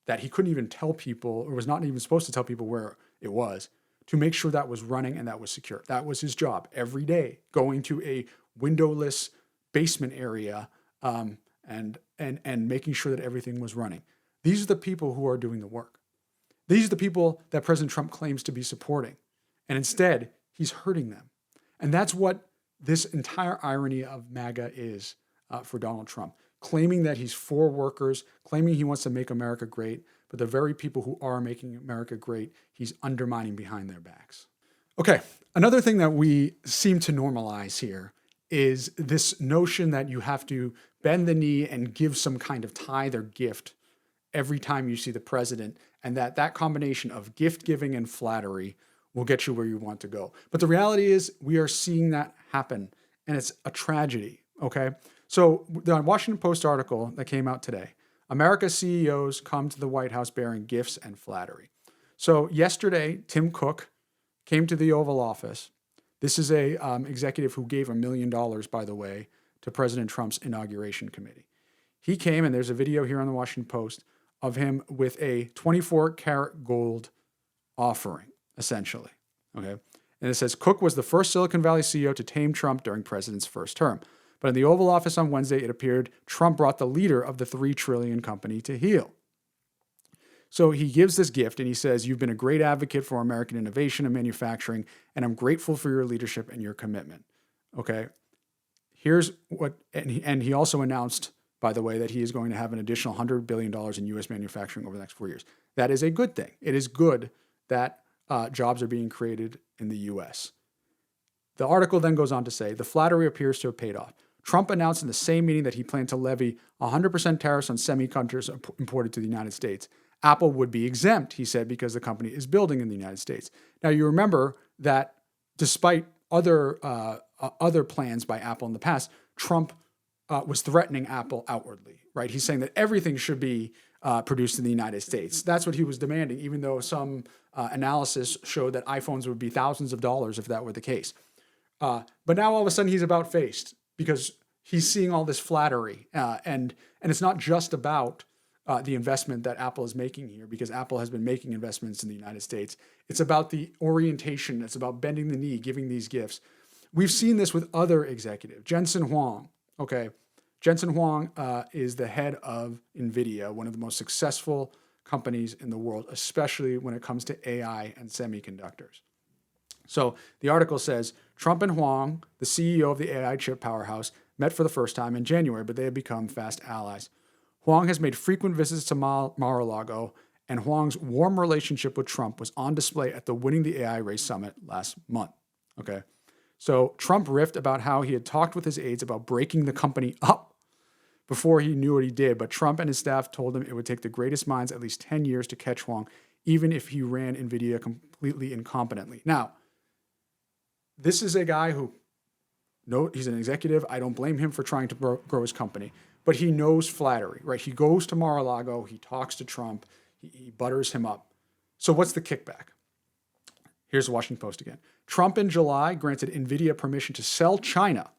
[SPEAKER 2] that he couldn't even tell people, or was not even supposed to tell people where it was, to make sure that was running and that was secure. That was his job every day, going to a windowless basement area and making sure that everything was running. These are the people who are doing the work. These are the people that President Trump claims to be supporting. And instead, he's hurting them. And that's what this entire irony of MAGA is for Donald Trump, claiming that he's for workers, claiming he wants to make America great, but the very people who are making America great, he's undermining behind their backs. Okay, another thing that we seem to normalize here is this notion that you have to bend the knee and give some kind of tithe or gift every time you see the president, and that combination of gift giving and flattery will get you where you want to go. But the reality is we are seeing that happen, and it's a tragedy, okay? So the Washington Post article that came out today, America's CEOs come to the White House bearing gifts and flattery. So yesterday, Tim Cook came to the Oval Office. This is a executive who gave $1 million, by the way, to President Trump's inauguration committee. He came, and there's a video here on the Washington Post of him with a 24-karat gold offering, essentially, okay? And it says, Cook was the first Silicon Valley CEO to tame Trump during president's first term. But in the Oval Office on Wednesday, it appeared Trump brought the leader of the $3 trillion company to heel. So he gives this gift and he says, you've been a great advocate for American innovation and manufacturing, and I'm grateful for your leadership and your commitment. Okay. Here's what, and he also announced, by the way, that he is going to have an additional $100 billion in U.S. manufacturing over the next 4 years. That is a good thing. It is good that jobs are being created in the U.S. The article then goes on to say, the flattery appears to have paid off. Trump announced in the same meeting that he planned to levy 100% tariffs on semiconductors imported to the United States. Apple would be exempt, he said, because the company is building in the United States. Now, you remember that despite other plans by Apple in the past, Trump was threatening Apple outwardly, right? He's saying that everything should be produced in the United States. That's what he was demanding, even though some analysis showed that iPhones would be thousands of dollars if that were the case. But now all of a sudden he's about faced because he's seeing all this flattery. And it's not just about the investment that Apple is making here, because Apple has been making investments in the United States. It's about the orientation. It's about bending the knee, giving these gifts. We've seen this with other executives. Jensen Huang, okay. Jensen Huang is the head of NVIDIA, one of the most successful companies in the world, especially when it comes to AI and semiconductors. So the article says, Trump and Huang, the CEO of the AI chip powerhouse, met for the first time in January, but they have become fast allies. Huang has made frequent visits to Mar-a-Lago, and Huang's warm relationship with Trump was on display at the Winning the AI Race Summit last month. Okay, so Trump riffed about how he had talked with his aides about breaking the company up before he knew what he did, but Trump and his staff told him it would take the greatest minds at least 10 years to catch Huang, even if he ran NVIDIA completely incompetently. Now, this is a guy who, he's an executive. I don't blame him for trying to grow his company, but he knows flattery, right? He goes to Mar-a-Lago, he talks to Trump, he butters him up. So what's the kickback? Here's the Washington Post again. Trump in July granted NVIDIA permission to sell China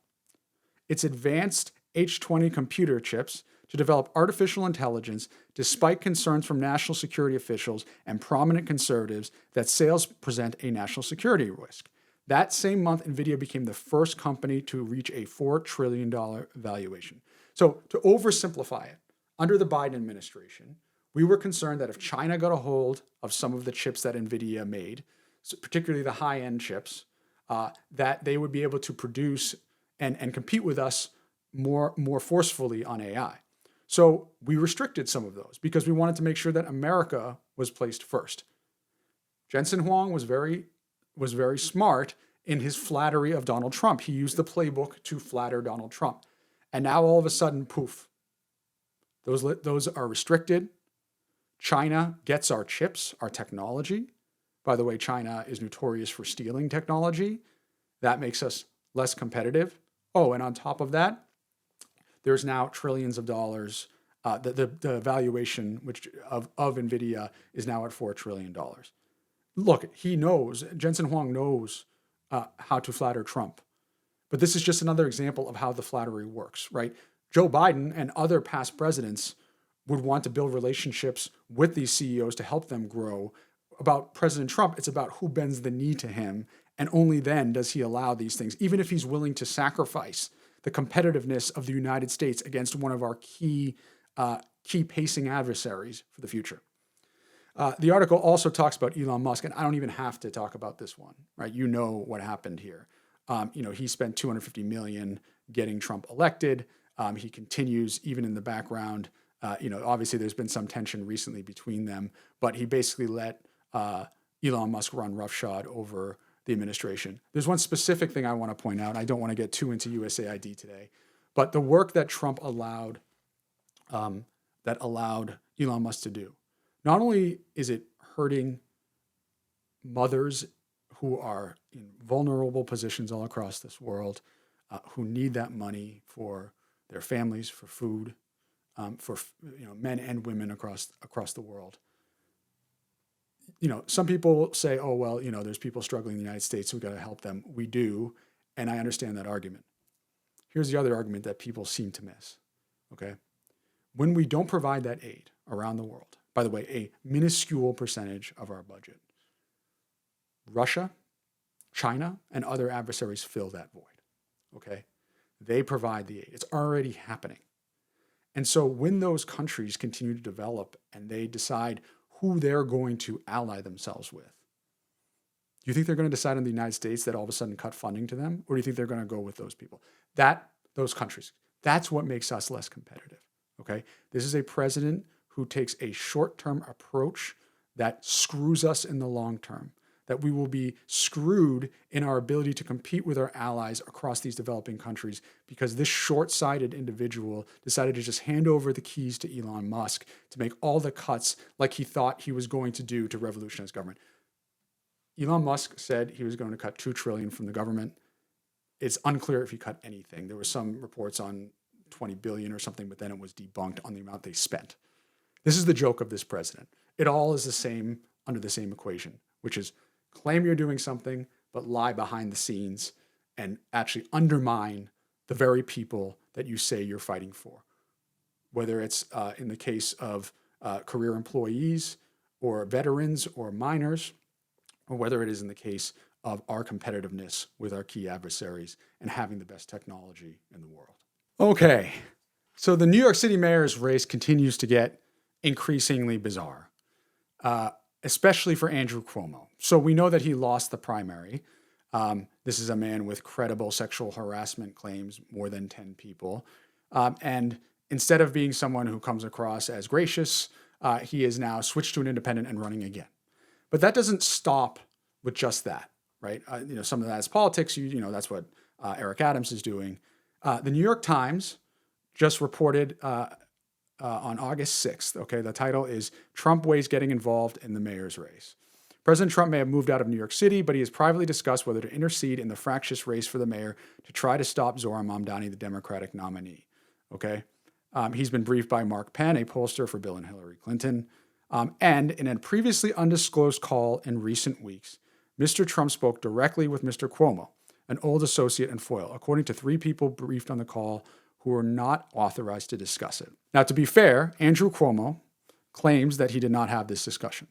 [SPEAKER 2] its advanced H20 computer chips to develop artificial intelligence, despite concerns from national security officials and prominent conservatives that sales present a national security risk. That same month, NVIDIA became the first company to reach a $4 trillion valuation. So to oversimplify it, under the Biden administration, we were concerned that if China got a hold of some of the chips that NVIDIA made, so particularly the high-end chips, that they would be able to produce and compete with us more forcefully on AI. So we restricted some of those because we wanted to make sure that America was placed first. Jensen Huang was very smart in his flattery of Donald Trump. He used the playbook to flatter Donald Trump. And now all of a sudden, poof, those are restricted. China gets our chips, our technology. By the way, China is notorious for stealing technology. That makes us less competitive. Oh, and on top of that, there's now trillions of dollars. The valuation of NVIDIA is now at $4 trillion. Look, Jensen Huang knows how to flatter Trump. But this is just another example of how the flattery works, right? Joe Biden and other past presidents would want to build relationships with these CEOs to help them grow. About President Trump, it's about who bends the knee to him, and only then does he allow these things, even if he's willing to sacrifice the competitiveness of the United States against one of our key pacing adversaries for the future. The article also talks about Elon Musk, and I don't even have to talk about this one, right? You know what happened here. He spent $250 million getting Trump elected. He continues even in the background. Obviously there's been some tension recently between them, but he basically let Elon Musk run roughshod over the administration. There's one specific thing I want to point out. I don't want to get too into USAID today, but the work that Trump allowed Elon Musk to do, not only is it hurting mothers who are in vulnerable positions all across this world, who need that money for their families, for food, for men and women across the world. Some people say, oh, well, there's people struggling in the United States, so we've got to help them. We do, and I understand that argument. Here's the other argument that people seem to miss, okay? When we don't provide that aid around the world, by the way, a minuscule percentage of our budget, Russia, China, and other adversaries fill that void, okay? They provide the aid. It's already happening. And so when those countries continue to develop and they decide who they're going to ally themselves with, do you think they're going to decide on the United States that all of a sudden cut funding to them? Or do you think they're going to go with those people? Those countries. That's what makes us less competitive, okay? This is a president who takes a short-term approach that screws us in the long term, that we will be screwed in our ability to compete with our allies across these developing countries because this short-sighted individual decided to just hand over the keys to Elon Musk to make all the cuts like he thought he was going to do to revolutionize government. Elon Musk said he was going to cut $2 trillion from the government. It's unclear if he cut anything. There were some reports on $20 billion or something, but then it was debunked on the amount they spent. This is the joke of this president. It all is the same under the same equation, which is claim you're doing something, but lie behind the scenes and actually undermine the very people that you say you're fighting for. Whether it's in the case of career employees or veterans or minors, or whether it is in the case of our competitiveness with our key adversaries and having the best technology in the world. Okay, so the New York City mayor's race continues to get increasingly bizarre, especially for Andrew Cuomo. So we know that he lost the primary. This is a man with credible sexual harassment claims, more than 10 people. And instead of being someone who comes across as gracious, he is now switched to an independent and running again. But that doesn't stop with just that, right? Some of that is politics. That's what Eric Adams is doing. The New York Times just reported on August 6th, okay? The title is Trump Weighs Getting Involved in the Mayor's Race. President Trump may have moved out of New York City, but he has privately discussed whether to intercede in the fractious race for the mayor to try to stop Zohran Mamdani, the Democratic nominee, okay? He's been briefed by Mark Penn, a pollster for Bill and Hillary Clinton. And in a previously undisclosed call in recent weeks, Mr. Trump spoke directly with Mr. Cuomo, an old associate and foil, according to 3 people briefed on the call who were not authorized to discuss it. Now, to be fair, Andrew Cuomo claims that he did not have this discussion,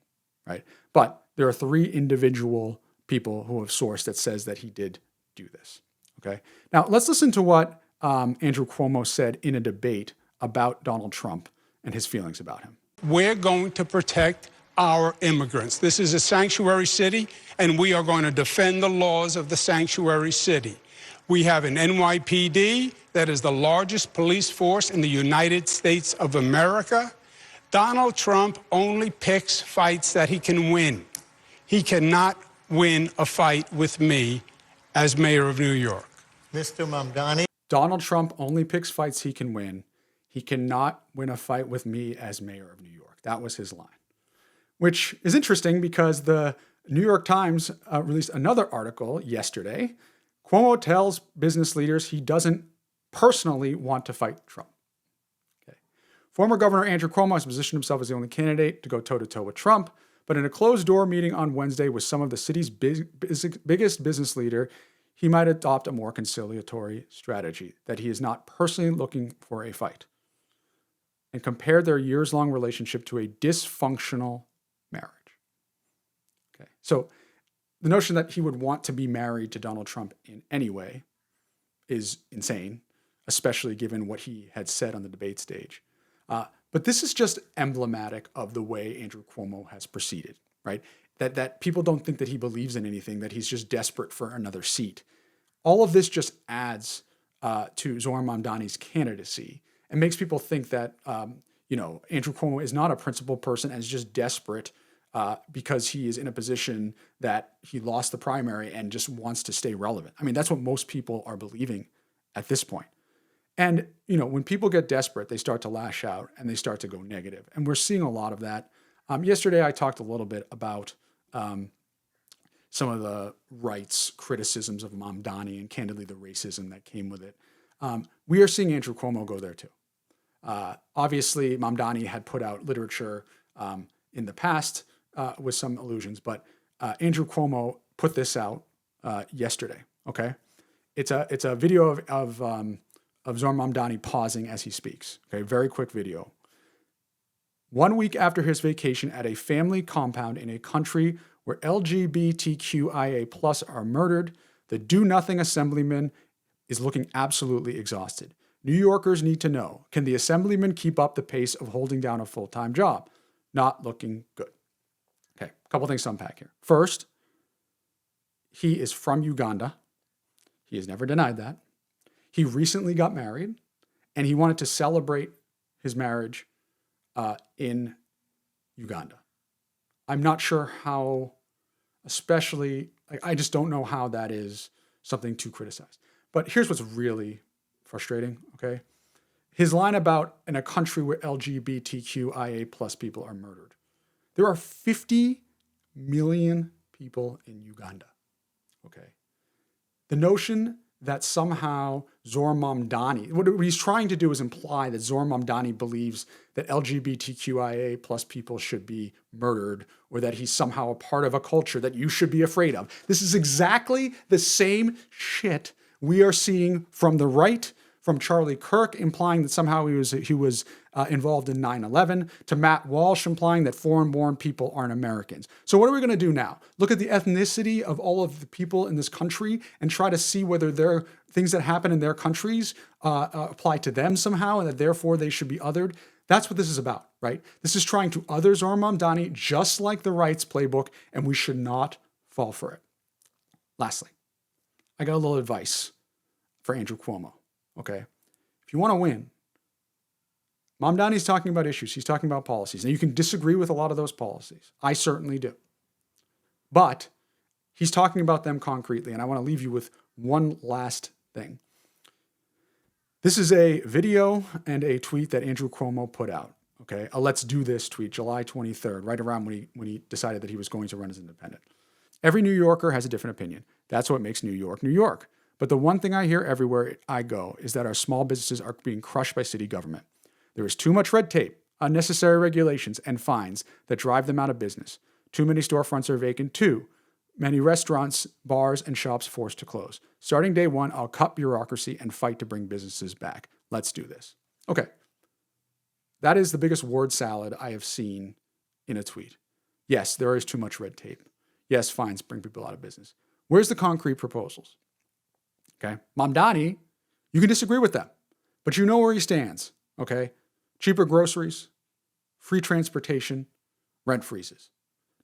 [SPEAKER 2] right? But there are 3 individual people who have sourced that says that he did do this, okay? Now, let's listen to what Andrew Cuomo said in a debate about Donald Trump and his feelings about him.
[SPEAKER 9] We're going to protect our immigrants. This is a sanctuary city, and we are going to defend the laws of the sanctuary city. We have an NYPD that is the largest police force in the United States of America. Donald Trump only picks fights that he can win. He cannot win a fight with me as mayor of New York.
[SPEAKER 7] Mr. Mamdani.
[SPEAKER 2] Donald Trump only picks fights he can win. He cannot win a fight with me as mayor of New York. That was his line, which is interesting because the New York Times released another article yesterday. Cuomo tells business leaders he doesn't personally want to fight Trump. Okay. Former Governor Andrew Cuomo has positioned himself as the only candidate to go toe-to-toe with Trump, but in a closed-door meeting on Wednesday with some of the city's biggest business leader, he might adopt a more conciliatory strategy, that he is not personally looking for a fight, and compared their years-long relationship to a dysfunctional marriage. Okay, so the notion that he would want to be married to Donald Trump in any way is insane, especially given what he had said on the debate stage. But this is just emblematic of the way Andrew Cuomo has proceeded, right? That people don't think that he believes in anything, that he's just desperate for another seat. All of this just adds to Zohran Mamdani's candidacy and makes people think that, Andrew Cuomo is not a principled person and is just desperate because he is in a position that he lost the primary and just wants to stay relevant. I mean, that's what most people are believing at this point. And, when people get desperate, they start to lash out and they start to go negative. And we're seeing a lot of that. Yesterday, I talked a little bit about some of the right's criticisms of Mamdani and candidly the racism that came with it. We are seeing Andrew Cuomo go there too. Obviously, Mamdani had put out literature in the past with some allusions, but Andrew Cuomo put this out yesterday. Okay, it's a video of Zohran Mamdani pausing as he speaks. Okay, very quick video. 1 week after his vacation at a family compound in a country where LGBTQIA+ are murdered, the do-nothing assemblyman is looking absolutely exhausted. New Yorkers need to know, can the assemblyman keep up the pace of holding down a full-time job? Not looking good. Okay, a couple things to unpack here. First, he is from Uganda. He has never denied that. He recently got married, and he wanted to celebrate his marriage in Uganda. I'm not sure how, I just don't know how that is something to criticize. But here's what's really frustrating, okay? His line about in a country where LGBTQIA+ people are murdered. There are 50 million people in Uganda, okay? The notion that somehow Zohran Mamdani, what he's trying to do is imply that Zohran Mamdani believes that LGBTQIA+ people should be murdered, or that he's somehow a part of a culture that you should be afraid of. This is exactly the same shit we are seeing from the right, from Charlie Kirk implying that somehow he was involved in 9/11, to Matt Walsh implying that foreign-born people aren't Americans. So what are we going to do now? Look at the ethnicity of all of the people in this country and try to see whether their things that happen in their countries apply to them somehow, and that therefore they should be othered. That's what this is about, right? This is trying to other Zohran Mamdani just like the right's playbook, and we should not fall for it. Lastly, I got a little advice for Andrew Cuomo, okay? If you want to win, Mamdani's talking about issues. He's talking about policies. Now, you can disagree with a lot of those policies. I certainly do. But he's talking about them concretely, and I want to leave you with one last thing. This is a video and a tweet that Andrew Cuomo put out, okay? A Let's Do This tweet, July 23rd, right around when he decided that he was going to run as independent. Every New Yorker has a different opinion. That's what makes New York, New York. But the one thing I hear everywhere I go is that our small businesses are being crushed by city government. There is too much red tape, unnecessary regulations, and fines that drive them out of business. Too many storefronts are vacant. Too many restaurants, bars, and shops forced to close. Starting day one, I'll cut bureaucracy and fight to bring businesses back. Let's do this. Okay. That is the biggest word salad I have seen in a tweet. Yes, there is too much red tape. Yes, fines bring people out of business. Where's the concrete proposals? Okay. Mamdani, you can disagree with them, but you know where he stands. Okay. Cheaper groceries, free transportation, rent freezes.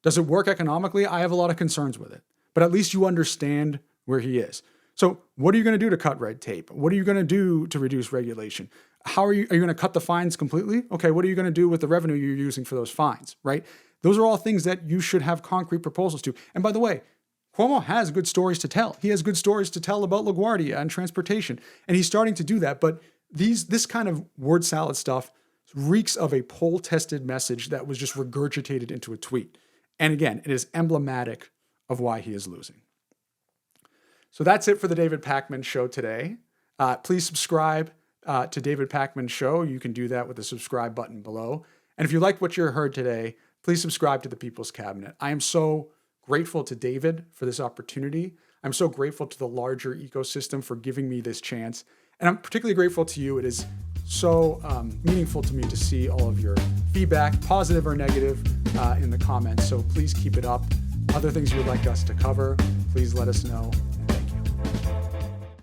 [SPEAKER 2] Does it work economically? I have a lot of concerns with it, but at least you understand where he is. So what are you going to do to cut red tape? What are you going to do to reduce regulation? Are you going to cut the fines completely? Okay, what are you going to do with the revenue you're using for those fines, right? Those are all things that you should have concrete proposals to. And by the way, Cuomo has good stories to tell. He has good stories to tell about LaGuardia and transportation, and he's starting to do that. But this kind of word salad stuff reeks of a poll-tested message that was just regurgitated into a tweet. And again, it is emblematic of why he is losing. So that's it for the David Pakman Show today. Please subscribe to David Pakman Show. You can do that with the subscribe button below. And if you like what you heard today, please subscribe to the People's Cabinet. I am so grateful to David for this opportunity. I'm so grateful to the larger ecosystem for giving me this chance. And I'm particularly grateful to you. It is so meaningful to me to see all of your feedback, positive or negative, in the comments. So please keep it up. Other things you would like us to cover, please let us know.